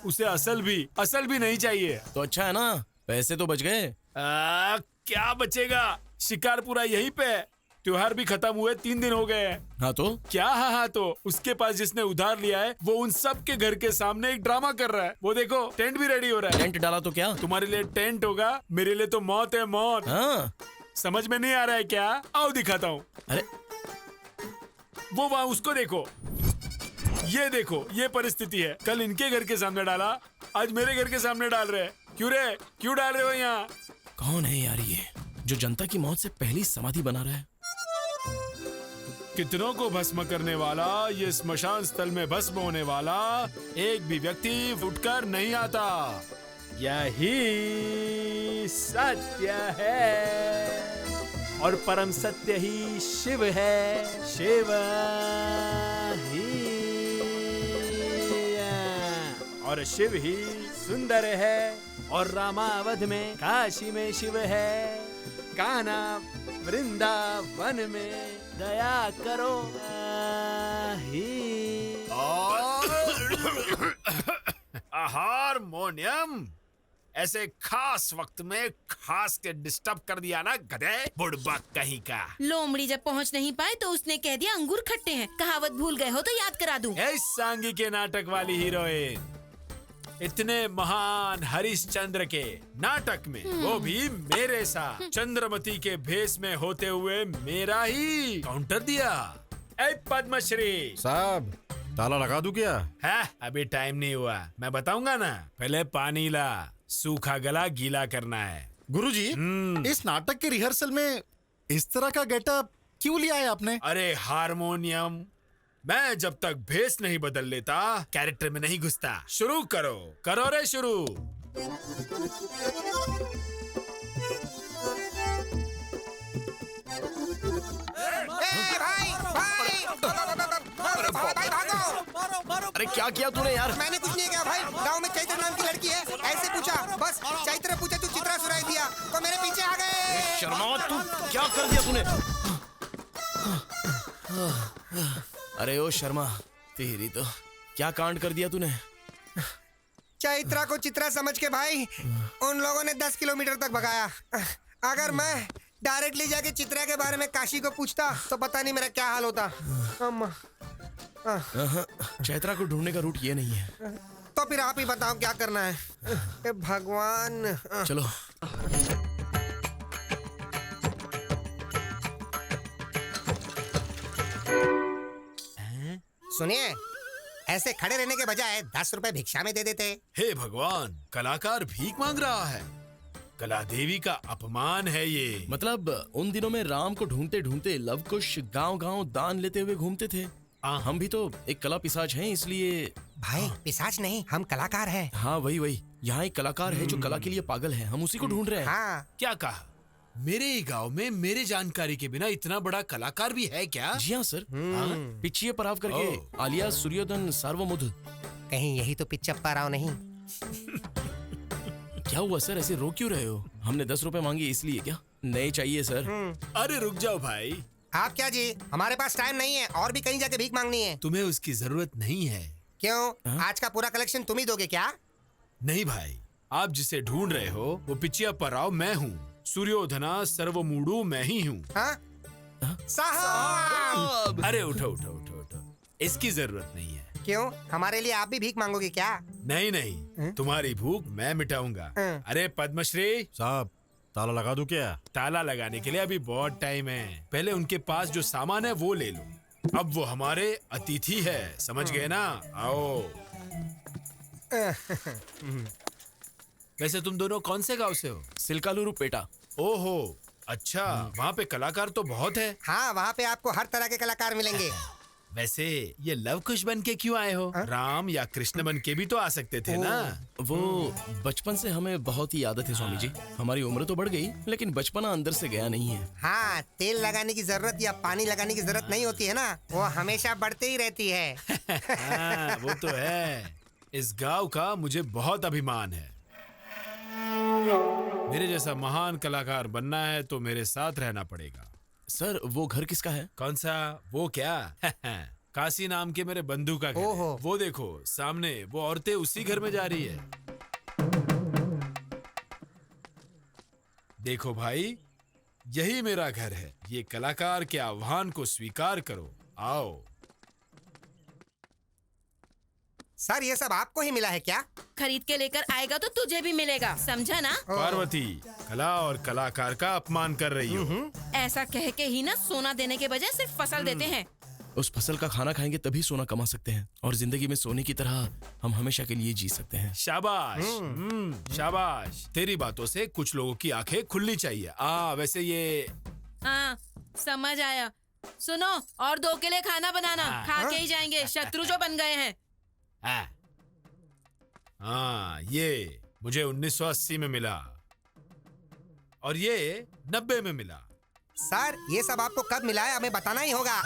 उसे असल भी नहीं चाहिए। तो अच्छा है ना, पैसे तो बच गए। क्या बचेगा, शिकार पूरा यहीं पे है। त्योहार भी खत्म हुए 3 दिन हो गए हैं। हाँ तो क्या? हाँ तो उसके पास जिसने उधार लिया है वो उन सब के घर के सामने एक ड्रामा कर रहा है। वो देखो टेंट भी रेडी हो रहा है। टेंट डाला तो क्या? तुम्हारे लिए टेंट होगा, मेरे लिए तो मौत है, मौत। हाँ। समझ में नहीं आ रहा है क्या? आओ दिखाता हूँ। अरे वो वहाँ उसको देखो, ये देखो, ये परिस्थिति है। कल इनके घर के सामने डाला, आज मेरे घर के सामने डाल रहे हैं। क्यों रे, क्यों डाल रहे हो यहाँ? कौन है यार ये जो जनता की मौत से पहली समाधि बना रहा है? कितनों को भस्म करने वाला, ये स्मशान स्थल में भस्म होने वाला एक भी व्यक्ति फुटकर नहीं आता। यही सत्य है और परम सत्य ही शिव है। शिव ही और शिव ही सुंदर है और रामावध में काशी में शिव है। कान्हा वृंदावन में दया करो हारमोनियम ऐसे खास वक्त में खास के डिस्टर्ब कर दिया ना गधे, बुड़बक कहीं का। लोमड़ी जब पहुंच नहीं पाए तो उसने कह दिया अंगूर खट्टे हैं। कहावत भूल गए हो तो याद करा दूं। इस सांगी के नाटक वाली हीरोइन इतने महान हरिश्चंद्र के नाटक में वो भी मेरे साथ चंद्रमती के भेष में होते हुए मेरा ही काउंटर दिया। ए पद्मश्री साहब, ताला लगा दूं क्या? है अभी टाइम नहीं हुआ, मैं बताऊंगा ना। पहले पानी ला, सूखा गला गीला करना है। गुरुजी, इस नाटक के रिहर्सल में इस तरह का गेटअप क्यों लिया है आपने? अरे हारमोनियम, मैं जब तक भेष नहीं बदल लेता कैरेक्टर में नहीं घुसता। शुरू करो, करो रे शुरू। अरे क्या किया तूने यार? मैंने कुछ नहीं किया भाई। गांव में चैत्र नाम की लड़की है, ऐसे पूछा, बस चैत्र पूछा तो चित्रा सुनाई दिया तो मेरे पीछे आ गए। शर्मा, तू क्या कर दिया तूने? अरे ओ शर्मा, तेरी तो क्या कांड कर दिया तूने? चैत्रा को चित्रा समझ के भाई उन लोगों ने 10 किलोमीटर तक भगाया। अगर मैं डायरेक्टली जाके चित्रा के बारे में काशी को पूछता तो पता नहीं मेरा क्या हाल होता। चैत्रा को ढूंढने का रूट ये नहीं है। तो फिर आप ही बताओ क्या करना है। ए भगवान। चलो। सुनिए, ऐसे खड़े रहने के बजाय 10 रुपए भिक्षा में दे देते। हे भगवान, कलाकार भीख मांग रहा है। कला देवी का अपमान है ये। मतलब उन दिनों में राम को ढूंढते ढूंढते लवकुश गांव-गांव दान लेते हुए घूमते थे। हम भी तो एक कला पिशाच हैं, इसलिए। भाई पिशाच नहीं, हम कलाकार हैं। हाँ वही। यहाँ एक कलाकार है जो कला के लिए पागल है, हम उसी को ढूंढ रहे हैं। हाँ। क्या कहा? मेरे ही गांव में मेरे जानकारी के बिना इतना बड़ा कलाकार भी है क्या? जी हाँ सर। पिच्चिये पराव करके आलिया सूर्योदन सार्वमुध। कहीं यही तो पिच्चप्पा राव नहीं? क्या हुआ सर, ऐसे रो क्यों रहे हो? हमने 10 रुपए मांगे इसलिए क्या? नहीं चाहिए सर। अरे रुक जाओ भाई। आप क्या जी, हमारे पास टाइम नहीं है और भी कहीं जाके भीख मांगनी है। तुम्हें उसकी जरूरत नहीं है। क्यों? आज का पूरा कलेक्शन तुम ही दोगे क्या? नहीं भाई, आप जिसे ढूंढ रहे हो वो पिच्चियप्पा राव मैं हूँ। सूर्योधना सर्वमूडु मैं ही हूँ। साहब! अरे उठो उठो उठो उठो, इसकी जरूरत नहीं है। क्यों? हमारे लिए आप भी भीख मांगोगे क्या? नहीं नहीं, तुम्हारी भूख मैं मिटाऊंगा। अरे पद्मश्री साहब, ताला लगा दूं क्या? ताला लगाने के लिए अभी बहुत टाइम है। पहले उनके पास जो सामान है वो ले लो। अब वो हमारे अतिथि है, समझ गए ना? आओ। वैसे तुम दोनों कौन से गांव से हो? सिलकालुरु पेटा। ओहो, अच्छा। वहाँ पे कलाकार तो बहुत है। हाँ, वहाँ पे आपको हर तरह के कलाकार मिलेंगे। वैसे ये लवकुश बन के क्यों आए हो? राम या कृष्ण बन के भी तो आ सकते थे ना। वो बचपन से हमें बहुत ही आदत है स्वामी जी। हमारी उम्र तो बढ़ गई लेकिन बचपना अंदर से गया नहीं है। हाँ, तेल लगाने की जरूरत या पानी लगाने की जरूरत नहीं होती है ना, वो हमेशा बढ़ते ही रहती है। हाँ, वो तो है। इस गांव का मुझे बहुत अभिमान है। मेरे जैसा महान कलाकार बनना है तो मेरे साथ रहना पड़ेगा। सर वो घर किसका है? कौन सा? वो क्या? काशी नाम के मेरे बंधु का घर है। वो देखो सामने, वो औरतें उसी घर में जा रही है। देखो भाई, यही मेरा घर है। ये कलाकार के आह्वान को स्वीकार करो, आओ। सर ये सब आपको ही मिला है क्या? खरीद के लेकर आएगा तो तुझे भी मिलेगा, समझा ना? पार्वती, कला और कलाकार का अपमान कर रही हो। ऐसा कह के ही ना सोना देने के बजाय सिर्फ फसल देते हैं। उस फसल का खाना खाएंगे तभी सोना कमा सकते हैं, और जिंदगी में सोने की तरह हम हमेशा के लिए जी सकते हैं। शाबाश, शाबाश। तेरी बातों से कुछ लोगों की आंखें खुलनी चाहिए। वैसे ये हाँ, समझ आया। सुनो, और 2 के लिए खाना बनाना, खा के ही जाएंगे, शत्रु जो बन गए हैं। ये मुझे 1980 में मिला और ये 90 में मिला। सर ये सब आपको कब मिला है हमें बताना ही होगा।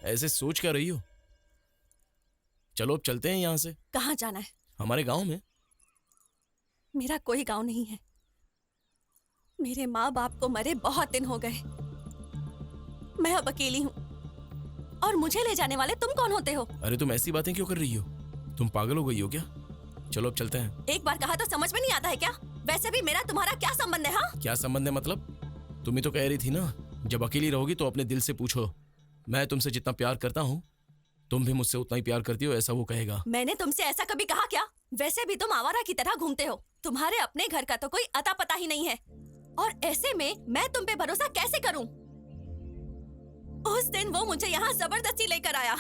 ऐसे सोच क्या रही हो? चलो अब चलते हैं यहाँ से। कहाँ जाना है? हमारे गांव में। मेरा कोई गांव नहीं है। मेरे माँ बाप को मरे बहुत दिन हो गए। मैं अब अकेली हूँ, और मुझे ले जाने वाले तुम कौन होते हो? अरे तुम ऐसी बातें क्यों कर रही हो? तुम पागल हो गई हो क्या? चलो अब चलते हैं। एक बार कहा तो समझ में नहीं आता है क्या? वैसे भी मेरा तुम्हारा क्या संबंध है? हाँ, क्या संबंध है मतलब? तुम ही तो कह रही थी ना, जब अकेली रहोगी तो अपने दिल से पूछो। मैं तुमसे जितना प्यार करता हूँ, तुम भी मुझसे उतना ही प्यार करती हो, ऐसा वो कहेगा। मैंने तुमसे ऐसा कभी कहा क्या? वैसे भी तुम आवारा की तरह घूमते हो। तुम्हारे अपने घर का तो कोई अता पता ही नहीं है, और ऐसे में मैं तुम पे भरोसा कैसे करूं? उस दिन वो मुझे यहाँ जबरदस्ती लेकर आया,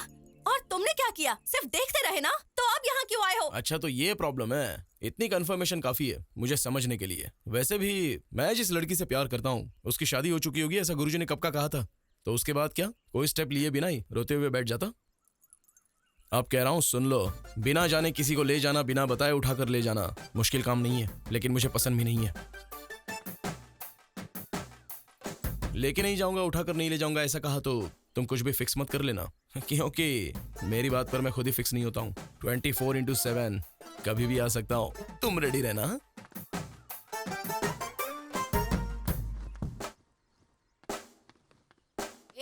और तुमने क्या किया? सिर्फ देखते रहे ना? तो अब यहाँ क्यों आए हो? अच्छा तो ये प्रॉब्लम है। इतनी कंफर्मेशन काफी है मुझे समझने के लिए। वैसे भी मैं जिस लड़की से प्यार करता हूँ उसकी शादी हो चुकी होगी, ऐसा गुरुजी ने कब का कहा था। तो उसके बाद क्या कोई स्टेप लिए बिना ही रोते हुए बैठ जाता? अब कह रहा हूँ सुन लो, बिना जाने किसी को ले जाना, बिना बताए उठाकर ले जाना मुश्किल काम नहीं है, लेकिन मुझे पसंद भी नहीं है। लेके नहीं जाऊंगा, उठाकर नहीं ले जाऊंगा ऐसा कहा तो तुम कुछ भी फिक्स मत कर लेना, क्योंकि मेरी बात पर मैं खुद ही फिक्स नहीं होता हूँ। 24/7 कभी भी आ सकता हूँ, तुम रेडी रहना।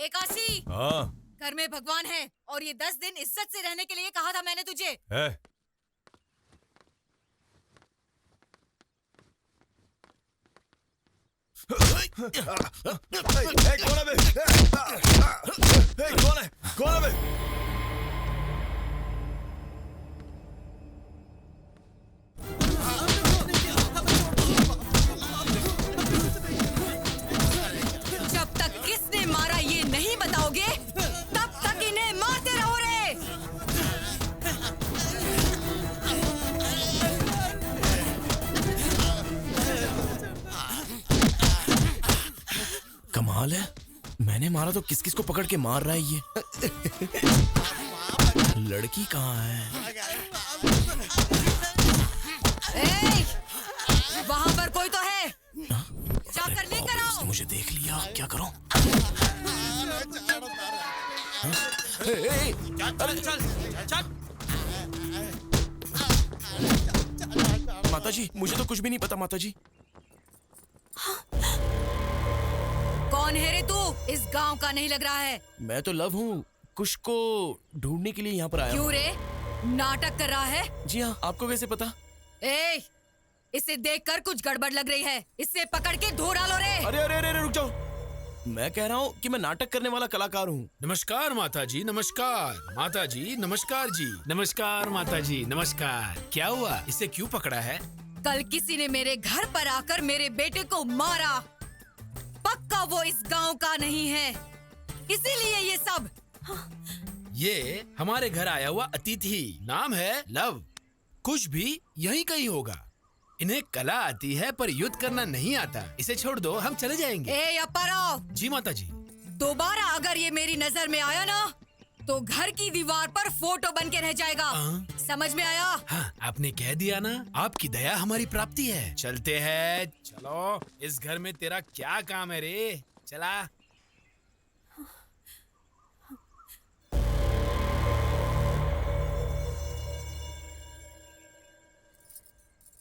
काशी, हाँ घर में भगवान है, और ये 10 दिन इज्जत से रहने के लिए कहा था मैंने तुझे। है। कौन है? जब तक किसने मारा ये नहीं बताओगे, तब तक इन्हें मारते रहो रे। कमाल है, मैंने मारा तो किस किस को पकड़ के मार रहा है ये। लड़की कहाँ है? वहाँ पर कोई तो है, जाकर लेकर आओ। मुझे देख लिया, क्या करूं? माताजी, मुझे तो कुछ भी नहीं पता माताजी। कौन है रे तू? इस गांव का नहीं लग रहा है। मैं तो लव हूँ, कुश को ढूंढने के लिए यहाँ पर आया क्यों हूँ। रे? नाटक कर रहा है? जी हाँ, आपको कैसे पता? ए, इसे देखकर कुछ गड़बड़ लग रही है। इसे पकड़ के धो डालो रे। अरे अरे अरे रुक जाओ। मैं कह रहा हूँ कि मैं नाटक करने वाला कलाकार हूँ। नमस्कार माता जी, नमस्कार माता जी, नमस्कार जी, नमस्कार माता जी, नमस्कार। क्या हुआ? इसे क्यों पकड़ा है? कल किसी ने मेरे घर पर आकर मेरे बेटे को मारा। पक्का वो इस गांव का नहीं है, इसीलिए ये सब। ये हमारे घर आया हुआ अतिथि, नाम है लव। कुछ भी यहीं कहीं होगा। इन्हें कला आती है पर युद्ध करना नहीं आता। इसे छोड़ दो, हम चले जाएंगे। ए अपाराव! जी माता जी। दोबारा अगर ये मेरी नजर में आया ना, तो घर की दीवार पर फोटो बन के रह जाएगा। समझ में आया? हाँ, आपने कह दिया ना, आपकी दया हमारी प्राप्ति है। चलते हैं। चलो, इस घर में तेरा क्या काम है रे? चला।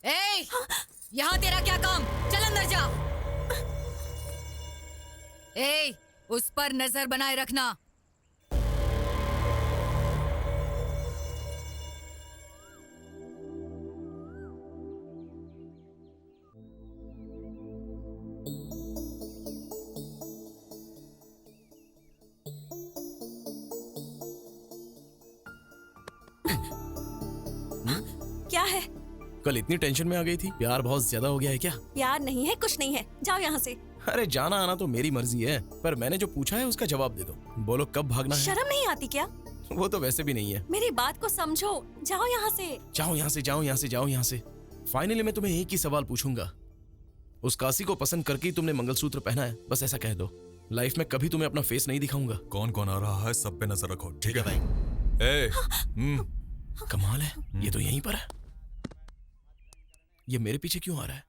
ए, यहाँ तेरा क्या काम? चल अंदर जा। ए, उस पर नजर बनाए रखना। क्या है? कल इतनी टेंशन में आ गई थी, प्यार बहुत ज्यादा हो गया है क्या? प्यार नहीं है, कुछ नहीं है, जाओ यहाँ से। अरे जाना आना तो मेरी मर्जी है, पर मैंने जो पूछा है उसका जवाब दे दो। बोलो कब भागना है? शर्म नहीं आती क्या? वो तो वैसे भी नहीं है। मेरी बात को समझो, जाओ यहाँ से। जाओ यहाँ से, जाओ यहाँ से, जाओ यहाँ से। फाइनली मैं तुम्हें एक ही सवाल पूछूंगा। उस काशी को पसंद करके तुमने मंगलसूत्र पहना है, बस ऐसा कह दो। लाइफ में कभी तुम्हें अपना फेस नहीं दिखाऊंगा। कौन कौन आ रहा है सब पे नजर रखो, ठीक है भाई? ए, कमाल है, ये तो यहीं पर है। ये मेरे पीछे क्यों आ रहा है?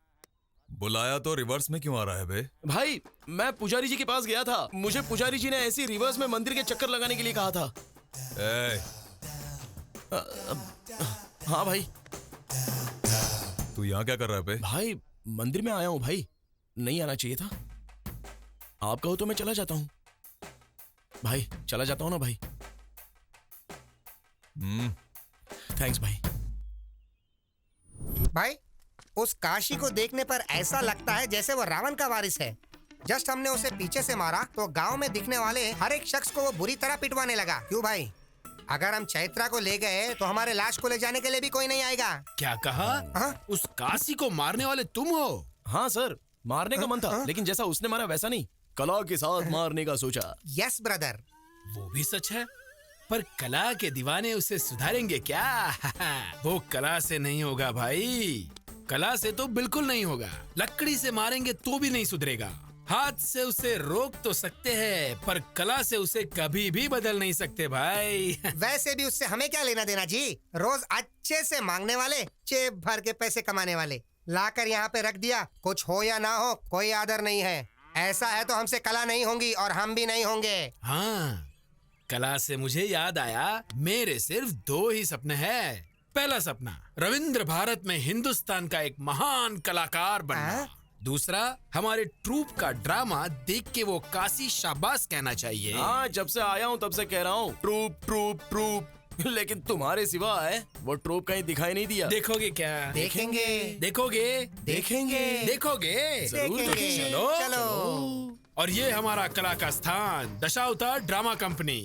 बुलाया तो रिवर्स में क्यों आ रहा है बे? भाई मैं पुजारी जी के पास गया था, मुझे पुजारी जी ने ऐसी रिवर्स में मंदिर के चक्कर लगाने के लिए कहा था। हाँ भाई। तू यहाँ क्या कर रहा है बे? भाई मंदिर में आया हूँ भाई, नहीं आना चाहिए था। आप कहो तो मैं चला जाता हूँ भाई, चला जाता हूँ ना भाई। थैंक्स भाई। भाई उस काशी को देखने पर ऐसा लगता है जैसे वो रावण का वारिस है। जस्ट हमने उसे पीछे से मारा तो गांव में दिखने वाले हर एक शख्स को वो बुरी तरह पिटवाने लगा। क्यों भाई? अगर हम चैत्रा को ले गए तो हमारे लाश को ले जाने के लिए भी कोई नहीं आएगा। क्या कहा? उस काशी को मारने वाले तुम हो? हाँ सर, मारने का मन था, लेकिन जैसा उसने मारा वैसा नहीं, कला के साथ मारने का सोचा। Yes brother. वो भी सच है, पर कला के दीवाने उसे सुधारेंगे क्या? वो कला से नहीं होगा भाई, कला से तो बिल्कुल नहीं होगा। लकड़ी से मारेंगे तो भी नहीं सुधरेगा। हाथ से उसे रोक तो सकते हैं, पर कला से उसे कभी भी बदल नहीं सकते भाई। वैसे भी उससे हमें क्या लेना देना जी? रोज अच्छे से मांगने वाले, जेब भर के पैसे कमाने वाले। लाकर यहाँ पे रख दिया, कुछ हो या ना हो कोई आदर नहीं है। ऐसा है तो हमसे कला नहीं होंगी और हम भी नहीं होंगे। हाँ, कला से मुझे याद आया, मेरे सिर्फ 2 ही सपने हैं। पहला सपना रविंद्र भारत में हिंदुस्तान का एक महान कलाकार बनना। दूसरा, हमारे ट्रूप का ड्रामा देख के वो काशी शाबाश कहना चाहिए। हाँ, जब से आया हूँ तब से कह रहा हूँ ट्रूप ट्रूप ट्रूप, लेकिन तुम्हारे सिवा है वो ट्रूप कहीं दिखाई नहीं दिया। देखोगे क्या? देखेंगे। देखोगे? देखेंगे। देखोगे? जरूर देखेंगे। चलो। और ये हमारा कला का स्थान, दशावतार ड्रामा कंपनी।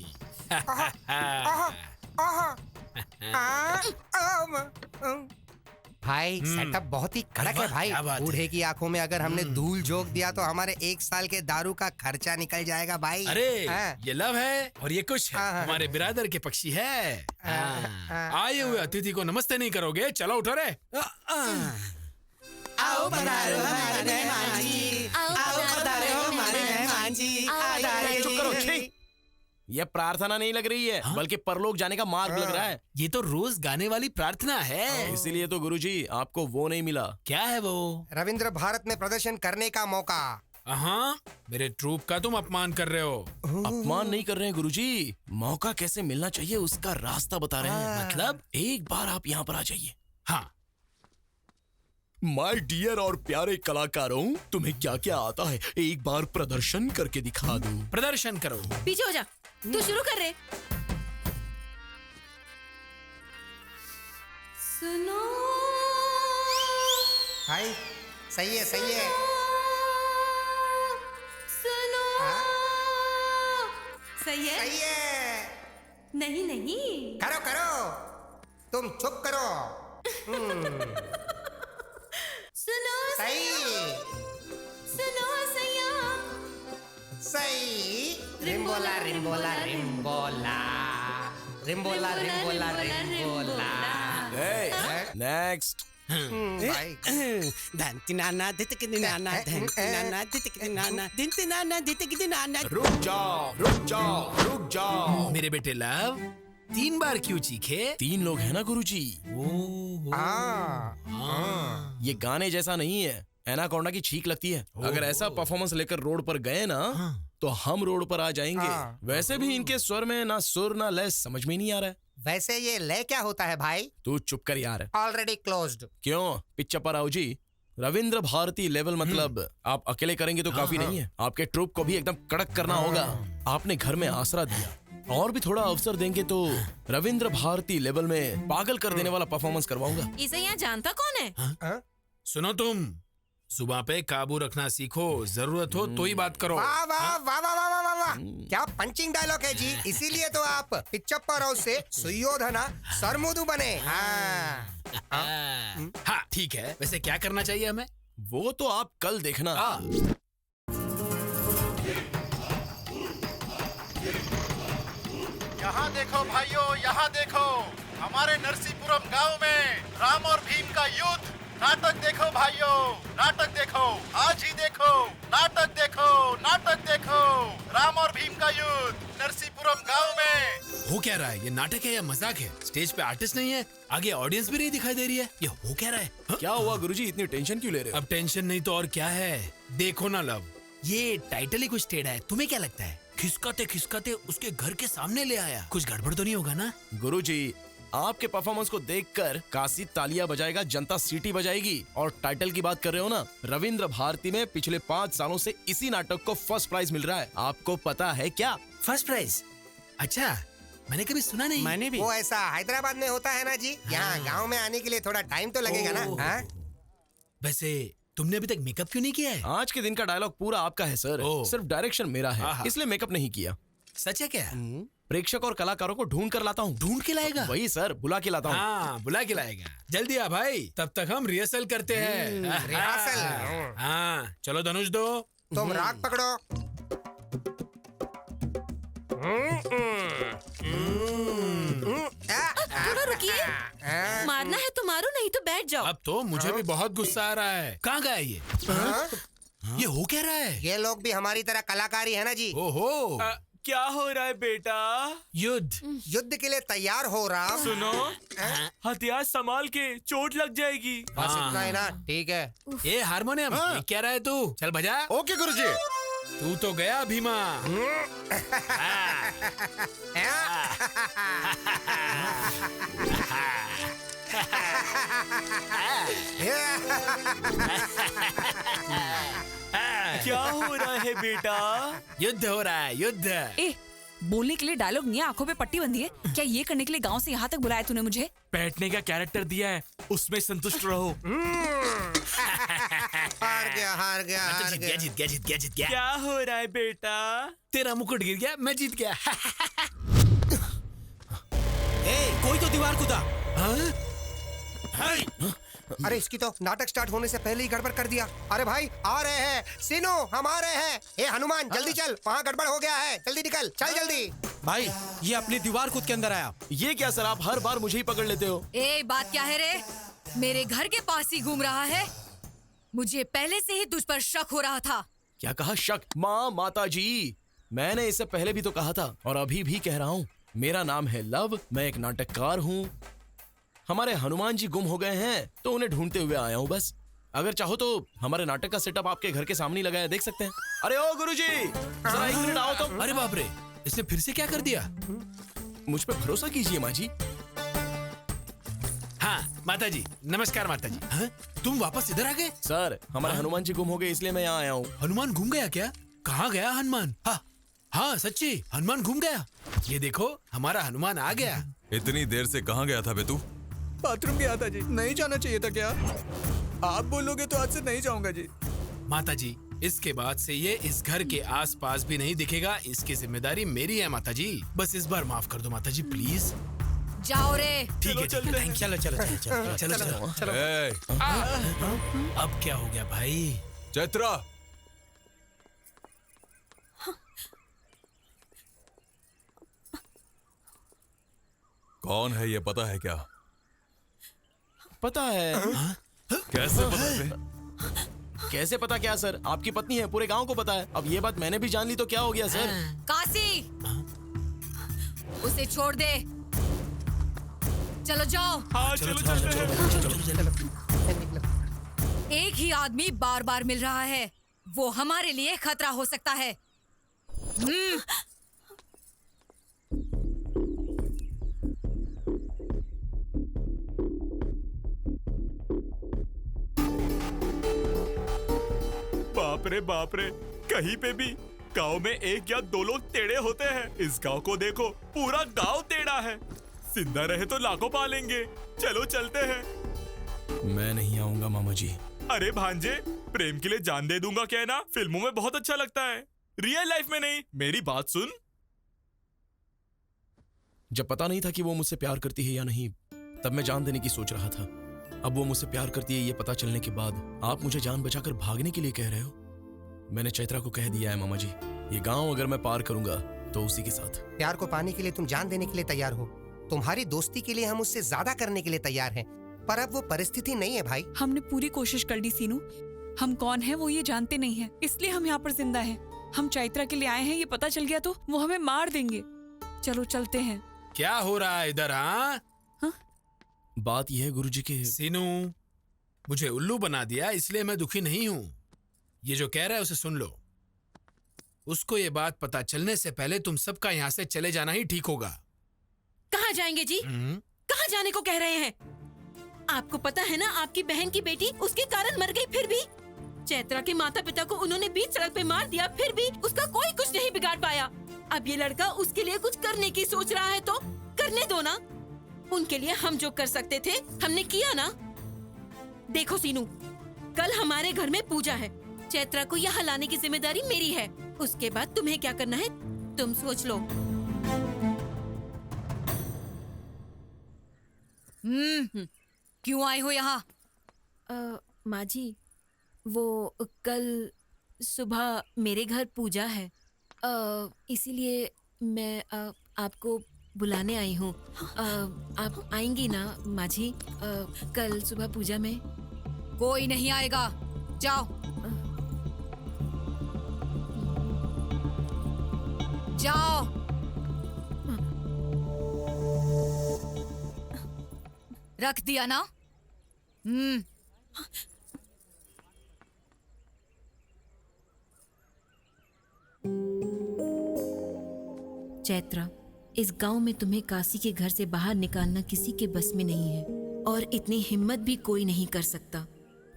भाई सेटअप बहुत ही कड़क है भाई। बूढ़े की आंखों में अगर हमने धूल झोंक दिया तो हमारे 1 साल के दारू का खर्चा निकल जाएगा भाई। अरे ये लव है और ये कुछ है, हमारे बिरादर के पक्षी है। आए हुए अतिथि को नमस्ते नहीं करोगे? चलो उठो रे। आओ पधारो हमारे मेहमान जी, आओ पधारो हमारे मेहमान जी। चुप करो, छी। ये प्रार्थना नहीं लग रही है, बल्कि परलोक जाने का मार्ग लग रहा है। ये तो रोज गाने वाली प्रार्थना है। इसीलिए तो गुरुजी आपको वो नहीं मिला। क्या है वो? रविंद्र भारत में प्रदर्शन करने का मौका। हाँ, मेरे ट्रूप का तुम अपमान कर रहे हो। अपमान नहीं कर रहे हैं गुरुजी, मौका कैसे मिलना चाहिए उसका रास्ता बता रहे हैं। मतलब एक बार आप यहाँ पर आ जाइए। हाँ। माय डियर और प्यारे कलाकारों, तुम्हें क्या क्या आता है एक बार प्रदर्शन करके दिखा दूं। प्रदर्शन करो। पीछे हो जा, तू शुरू कर रहे। सुनो भाई सही है सही है। सुनो सही है सही है। नहीं नहीं करो करो, तुम चुप करो। सुनो सही सुनो सैया सही। रिम्बोला रिम्बोला रिम्बोला रिम्बोला रिम्बोला रिम्बोला। नेक्स्ट। रुक जाओ। मेरे बेटे लव 3 बार क्यों चीखे? 3 लोग हैं ना गुरुजी। ये गाने जैसा नहीं है, एनाकोंडा की छींक लगती है। अगर ऐसा परफॉर्मेंस लेकर रोड पर गए ना तो हम रोड पर आ जाएंगे। वैसे भी इनके स्वर में ना सुर ना लय समझ में नहीं आ रहा है। वैसे ये लय क्या होता है भाई? तू चुप कर यार। Already closed. क्यों पिच्चप्पा राव जी? रविंद्र भारती लेवल मतलब आप अकेले करेंगे तो काफी नहीं है, आपके ट्रूप को भी एकदम कड़क करना होगा। आपने घर में आसरा दिया, और भी थोड़ा अवसर देंगे तो रविंद्र भारती लेवल में पागल कर देने वाला परफॉर्मेंस करवाऊंगा। इसे यहाँ जानता कौन है? सुनो तुम, जुबान पे काबू रखना सीखो, जरूरत हो तो ही बात करो। वाह वाह वाह वाह वाह वाह वाह, क्या पंचिंग डायलॉग है जी। इसीलिए तो आप पिच्चप्पा राव से सुयोधना सरमुदु बने। हाँ ठीक है, वैसे क्या करना चाहिए हमें? वो तो आप कल देखना। यहाँ देखो भाइयों, यहाँ देखो, हमारे नरसीपुरम गांव में राम और भीम का युद्ध। नाटक देखो भाइयों, नाटक देखो, आज ही देखो, नाटक देखो, नाटक देखो, राम और भीम का युद्ध नरसीपुरम गांव में। हो क्या रहा है? ये नाटक है या मजाक है? स्टेज पे आर्टिस्ट नहीं है, आगे ऑडियंस भी नहीं दिखाई दे रही है। ये हो क्या रहा है? क्या हुआ गुरुजी, इतनी टेंशन क्यों ले रहे हो? अब टेंशन नहीं तो और क्या है। देखो ना लव, ये टाइटल ही कुछ टेढ़ा है। तुम्हें क्या लगता है? खिसकाते खिसकाते उसके घर के सामने ले आया। कुछ गड़बड़ तो नहीं होगा ना? गुरुजी, आपके परफॉर्मेंस को देखकर काशी तालियां बजाएगा, जनता सीटी बजाएगी। और टाइटल की बात कर रहे हो ना, रविंद्र भारती में पिछले 5 सालों से इसी नाटक को फर्स्ट प्राइज मिल रहा है। आपको पता है क्या? First prize? अच्छा, मैंने कभी सुना नहीं। मैंने भी। वो ऐसा हैदराबाद में होता है ना जी, यहाँ गांव में आने के लिए थोड़ा टाइम तो लगेगा ना। वैसे तुमने अभी तक मेकअप क्यों नहीं किया है? आज के दिन का डायलॉग पूरा आपका है सर, सिर्फ डायरेक्शन मेरा है, इसलिए मेकअप नहीं किया। सच है क्या? प्रेक्षक और कलाकारों को ढूंढ कर लाता हूँ। ढूंढ के लाएगा? वही सर, बुला के लाता हूँ। हाँ, बुला के लाएगा। जल्दी आ भाई, तब तक हम रिहर्सल करते हैं। रिहर्सल? हाँ, चलो धनुष दो। तुम राग पकड़ो। थोड़ा रुकिए, मारना है तो मारो, नहीं तो बैठ जाओ। अब तो मुझे भी बहुत गुस्सा आ रहा है। कहाँ गया ये? ये हो क्या रहा है? ये लोग भी हमारी तरह कलाकारी है ना जी। ओहो, क्या हो रहा है बेटा? युद्ध। युद्ध के लिए तैयार हो राम। सुनो, हथियार संभाल के, चोट लग जाएगी। बस इतना ही ना, ठीक है। ये हारमोनियम, ये क्या रहा है तू? चल बजा। ओके गुरुजी। तू तो गया भीमा। क्या हो रहा है बेटा? युद्ध हो रहा है, युद्ध। ए, बोलने के लिए डायलॉग नहीं है, आंखों पे पट्टी बंधी है क्या? ये करने के लिए गांव से यहाँ तक बुलाया तूने मुझे? बैठने का कैरेक्टर दिया है, उसमें संतुष्ट रहो। हार गया हार गया हार गया। जीत गया, जीत गया, जीत गया। क्या हो रहा है बेटा? तेरा मुकुट गिर गया, मैं जीत गया। कोई तो दीवार कूदा। अरे इसकी तो नाटक स्टार्ट होने से पहले ही गड़बड़ कर दिया। अरे भाई आ रहे हैं, सीनू हम आ रहे हैं। ए हनुमान जल्दी चल, वहाँ गड़बड़ हो गया है, जल्दी निकल, चल जल्दी। भाई ये अपनी दीवार कूद के अंदर आया। ये क्या सर, आप हर बार मुझे ही पकड़ लेते हो। ए, बात क्या है रे? मेरे घर के पास ही घूम रहा है। मुझे पहले से ही तुझ पर शक हो रहा था। क्या कहा? शक? माँ, माता जी, मैंने इससे पहले भी तो कहा था और अभी भी कह रहा हूँ, मेरा नाम है लव, मैं एक नाटककार हूँ। हमारे हनुमान जी गुम हो गए हैं तो उन्हें ढूंढते हुए आया हूँ बस। अगर चाहो तो हमारे नाटक का सेटअप आपके घर के सामने लगाया, देख सकते हैं। अरे ओ गुरुजी, जरा एक मिनट आओ तो। अरे बाप रे, इसने फिर से क्या कर दिया? मुझ पे भरोसा कीजिए माँ जी। हाँ माता जी, नमस्कार माता जी। हाँ? तुम वापस इधर आ गए? सर, हमारे हनुमान जी गुम हो गए इसलिए मैं यहाँ आया हूँ। हनुमान घूम गया क्या? कहाँ गया हनुमान? हाँ सच्ची, हनुमान घूम गया। ये देखो, हमारा हनुमान आ गया। इतनी देर से कहाँ गया था बे तू? बाथरूम गया था जी, नहीं जाना चाहिए था क्या? आप बोलोगे तो आज से नहीं जाऊंगा जी। माता जी, इसके बाद से ये इस घर के आसपास भी नहीं दिखेगा। इसकी जिम्मेदारी मेरी है माता जी। बस इस बार माफ कर दो माता जी, प्लीज। जाओ रे। ठीक है, थैंक यू। चलो। अब क्या हो गया भाई? चैत्रा, कौन है ये पता है क्या? पता है। कैसे पता है? कैसे पता क्या सर? आपकी पत्नी है, पूरे गांव को पता है। अब ये बात मैंने भी जान ली तो क्या हो गया सर? काशी, उसे छोड़ दे। चलो जाओ। एक ही आदमी बार बार मिल रहा है, वो हमारे लिए खतरा हो सकता है। बाप रे, कहीं पे भी गांव में एक या दो लोग टेढ़े होते हैं। इस गांव को देखो, पूरा गांव टेढ़ा है। जिंदा रहे तो लाखों पालेंगे। चलो चलते हैं। मैं नहीं आऊंगा मामा जी। अरे भांजे, प्रेम के लिए जान दे दूंगा कहना फिल्मों में बहुत अच्छा लगता है, रियल लाइफ में नहीं। मेरी बात सुन। जब पता नहीं था कि वो मुझसे प्यार करती है या नहीं, तब मैं जान देने की सोच रहा था। अब वो मुझसे प्यार करती है ये पता चलने के बाद आप मुझे जान बचाकर भागने के लिए कह रहे हो? मैंने चैत्रा को कह दिया है मामा जी, ये गांव अगर मैं पार करूंगा तो उसी के साथ। प्यार को पाने के लिए तुम जान देने के लिए तैयार हो। तुम्हारी दोस्ती के लिए हम उससे ज्यादा करने के लिए तैयार हैं, पर अब वो परिस्थिति नहीं है भाई। हमने पूरी कोशिश कर ली सीनू। हम कौन है वो ये जानते नहीं है, इसलिए हम यहाँ पर जिंदा हैं। हम चैत्रा के लिए आए हैं, ये पता चल गया तो वो हमें मार देंगे। चलो चलते हैं। क्या हो रहा है इधर? हाँ, बात यह है गुरुजी के। सीनू, मुझे उल्लू बना दिया, इसलिए मैं दुखी नहीं हूँ। ये जो कह रहा है उसे सुन लो। उसको ये बात पता चलने से पहले तुम सबका यहाँ से चले जाना ही ठीक होगा। कहाँ जाएंगे जी? कहाँ जाने को कह रहे हैं? आपको पता है ना, आपकी बहन की बेटी उसके कारण मर गई, फिर भी चैत्रा के माता पिता को उन्होंने बीच सड़क पे मार दिया, फिर भी उसका कोई कुछ नहीं बिगाड़ पाया। अब ये लड़का उसके लिए कुछ करने की सोच रहा है तो करने दो ना। उनके लिए हम जो कर सकते थे हमने किया ना। देखो सीनू, कल हमारे घर में पूजा है। चैत्रा को यहाँ लाने की जिम्मेदारी मेरी है। उसके बाद तुम्हें क्या करना है तुम सोच लो। क्यों आए हो यहाँ? माँ जी, वो कल सुबह मेरे घर पूजा है, इसीलिए मैं आपको बुलाने आई हूँ। आप आएंगी ना माँ जी? कल सुबह पूजा में। कोई नहीं आएगा, जाओ। जाओ। रख दिया ना? चैत्रा, इस गांव में तुम्हें काशी के घर से बाहर निकालना किसी के बस में नहीं है, और इतनी हिम्मत भी कोई नहीं कर सकता।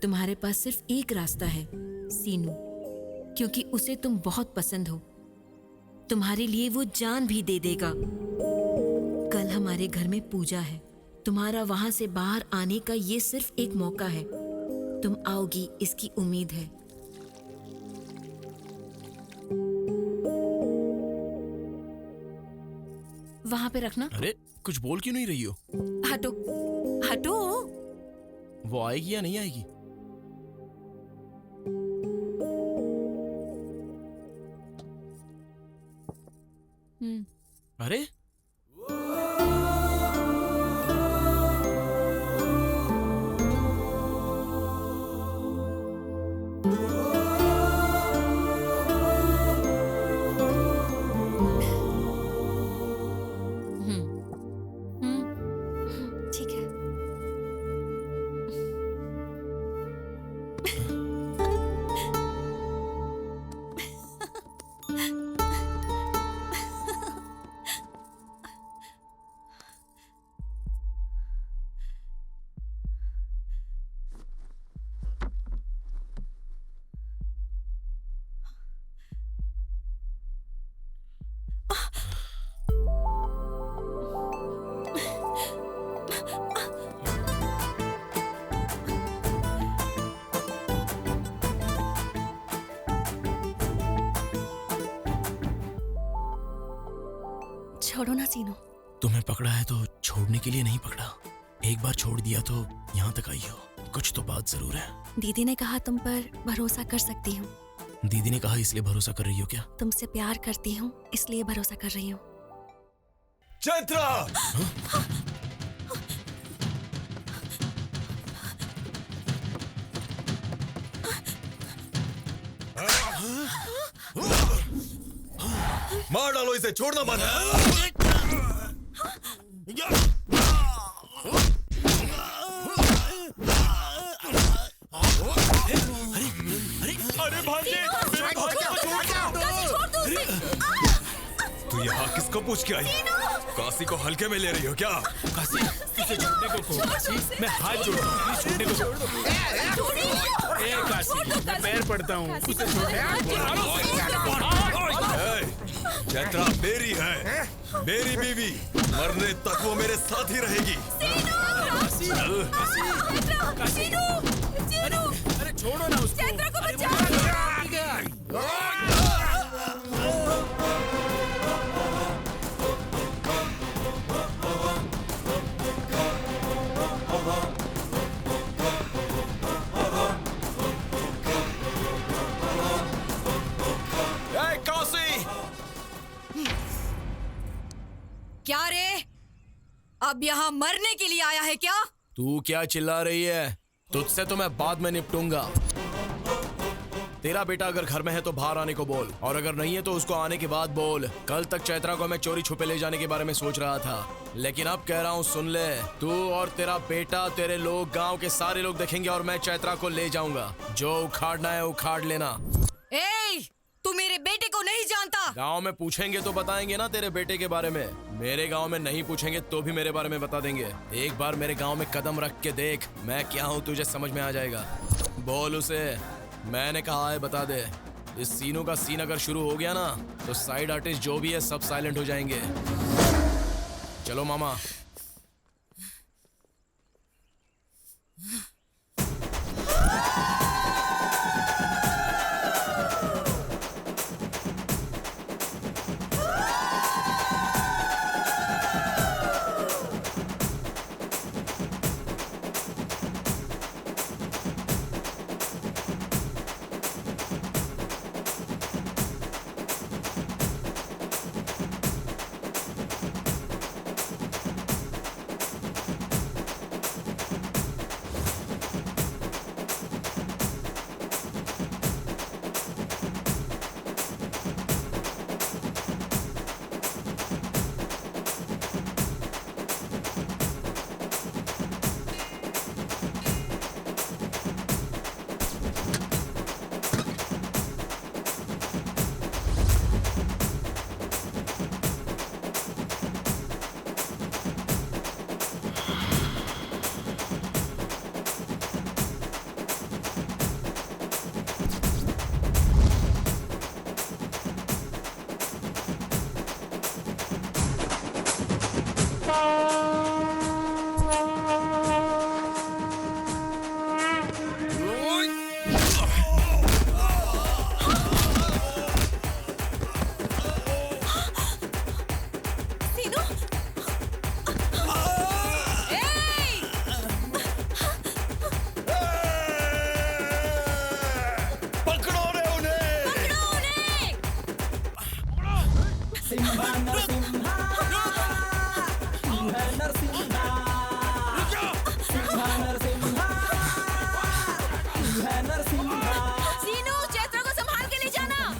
तुम्हारे पास सिर्फ एक रास्ता है सीनू, क्योंकि उसे तुम बहुत पसंद हो। तुम्हारे लिए वो जान भी दे देगा। कल हमारे घर में पूजा है, तुम्हारा वहां से बाहर आने का ये सिर्फ एक मौका है। तुम आओगी इसकी उम्मीद है। वहां पे रखना। अरे कुछ बोल क्यों नहीं रही हो? हटो हटो। वो आएगी या नहीं आएगी? अरे ठीक है। छोड़ो ना सीनू। तुम्हें पकड़ा है तो छोड़ने के लिए नहीं पकड़ा। एक बार छोड़ दिया तो यहाँ तक आई हो, कुछ तो बात जरूर है। दीदी ने कहा तुम पर भरोसा कर सकती हूँ। दीदी ने कहा इसलिए भरोसा कर रही हो क्या? तुमसे प्यार करती हूँ इसलिए भरोसा कर रही हूँ। चैत्रा! मार डालो इसे, छोड़ना मत। अरे भांजे, मेरे भाई को छोड़ दो। तू यहाँ किसको पूछ के आई? काशी को हल्के में ले रही हो क्या? काशी, इसे छोड़ने को कहो। काशी, मैं हाथ जोड़ता हूँ, प्लीज छोड़ने को छोड़ दो। ए काशी, मैं पैर पड़ता हूँ, उसे छोड़ने चैत्रा मेरी है, मेरी बीवी। मरने तक वो मेरे साथ ही रहेगी। अरे छोड़ो ना उसको। चैत्रा को बचाओ। क्या रे? अब यहाँ मरने के लिए आया है क्या? तू क्या चिल्ला रही है? तुझसे तो मैं बाद में निपटूंगा। तेरा बेटा अगर घर में है तो बाहर आने को बोल, और अगर नहीं है तो उसको आने के बाद बोल। कल तक चैत्रा को मैं चोरी छुपे ले जाने के बारे में सोच रहा था, लेकिन अब कह रहा हूँ सुन ले। तू और तेरा बेटा, तेरे लोग, गांव के सारे लोग देखेंगे और मैं चैत्रा को ले जाऊंगा। जो उखाड़ना है उखाड़ लेना। ए, तू मेरे बेटे को नहीं जानता। गांव में पूछेंगे तो बताएंगे ना तेरे बेटे के बारे में। मेरे गांव में नहीं पूछेंगे तो भी मेरे बारे में बता देंगे। एक बार मेरे गांव में कदम रख के देख, मैं क्या हूँ तुझे समझ में आ जाएगा। बोल उसे, मैंने कहा है बता दे। इस सीनों का सीन अगर शुरू हो गया ना तो साइड आर्टिस्ट जो भी है सब साइलेंट हो जाएंगे। चलो मामा।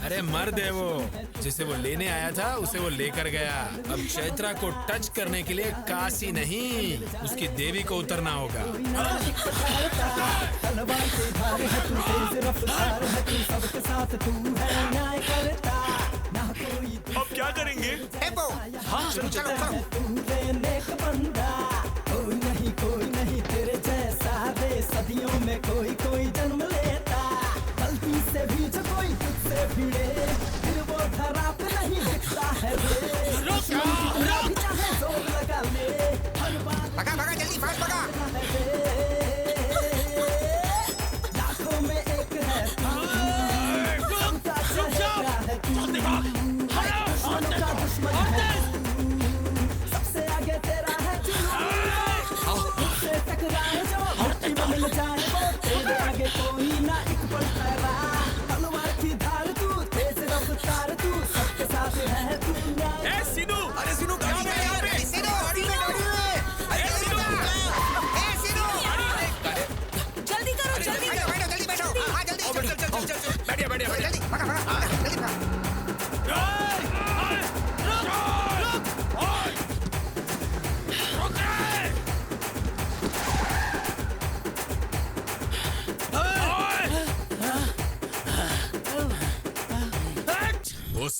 अरे मर्द है वो, जिसे वो लेने आया था उसे वो लेकर गया। अब चैत्रा को टच करने के लिए काशी नहीं, उसकी देवी को उतरना होगा। अब क्या करेंगे? हाँ, चलो चलो कोई नहीं तेरे जैसा रे, सदियों में कोई जन्म लेता। गलती से भी जो कोई तुझसे भिड़े, फिर वो धरा पे नहीं दिखता है रे। कितना भी चाहे जोर लगा ले, हर बात भगा जल्दी फास्ट भगा। लाखों में एक है सबका चेहरा है तू, दुश्मन का दुश्मन है।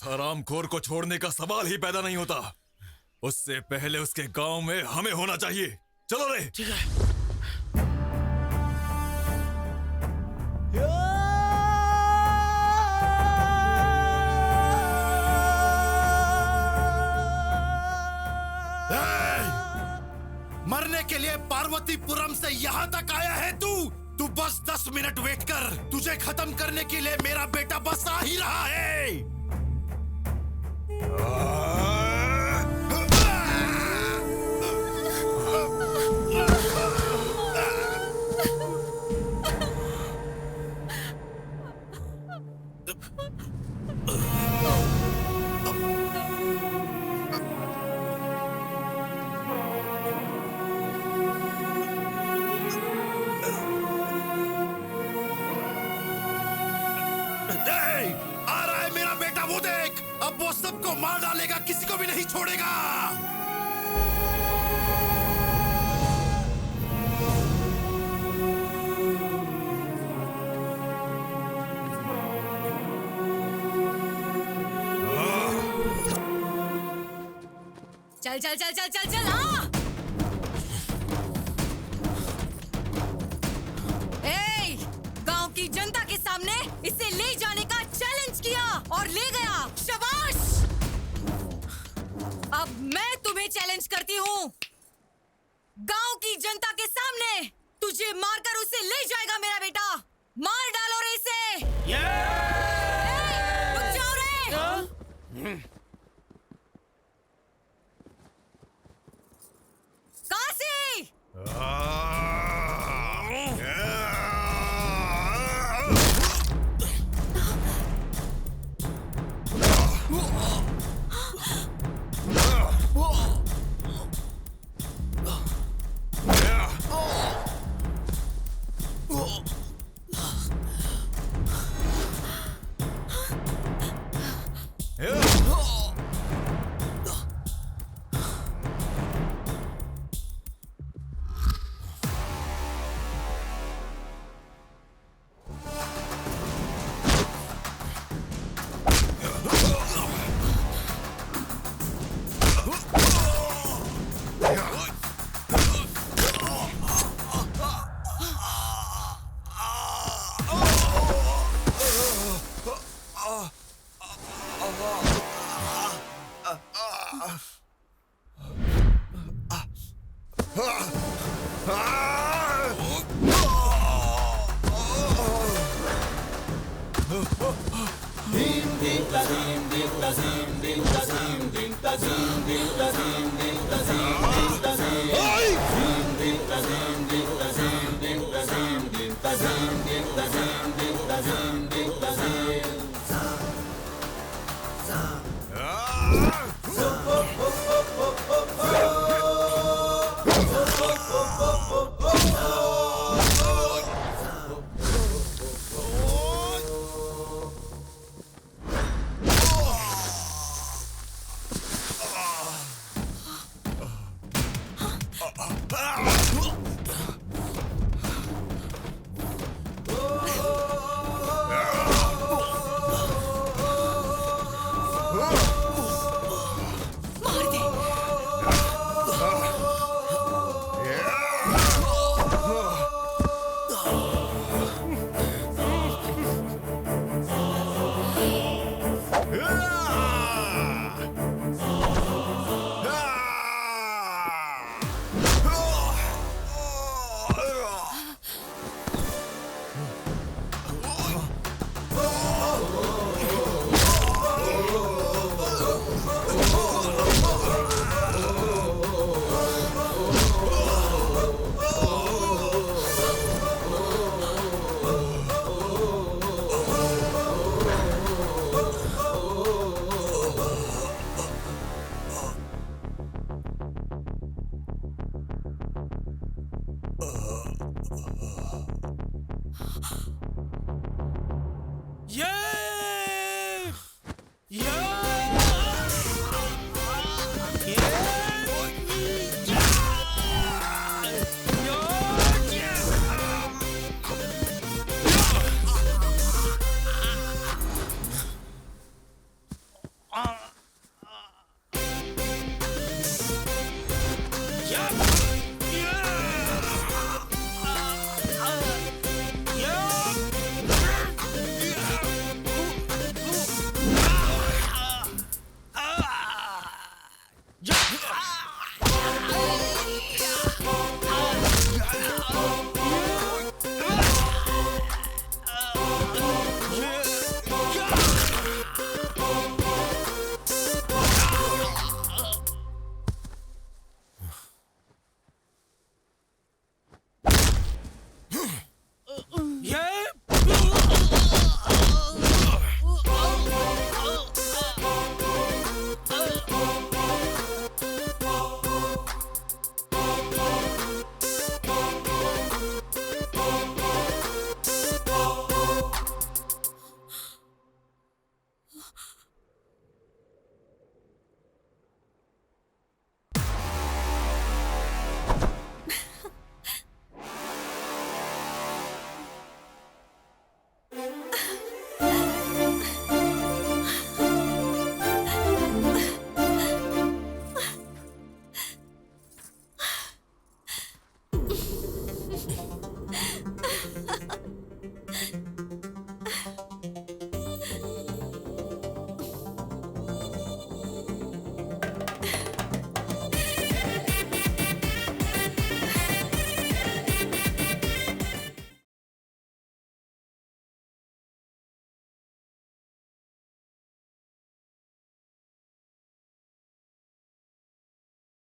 हरामखोर को छोड़ने का सवाल ही पैदा नहीं होता। उससे पहले उसके गांव में हमें होना चाहिए। चलो रे। ठीक है। मरने के लिए पार्वतीपुरम से यहाँ तक आया है तू? तू बस 10 मिनट वेट कर, तुझे खत्म करने के लिए मेरा बेटा बस आ ही रहा है। आ रहा है मेरा बेटा, वो देख। अब वो सबको मार डालेगा, किसी को भी नहीं छोड़ेगा। चल चल चल चल चल चल हाँ। गांव की जनता के सामने इसे ले जाने का चैलेंज किया और ले गया। शाबाश। अब मैं तुम्हें चैलेंज करती हूँ। गांव की जनता के सामने तुझे मारकर उसे ले जाएगा मेरा बेटा। मार डालो रे इसे। रुक जाओ रे। काशी। हो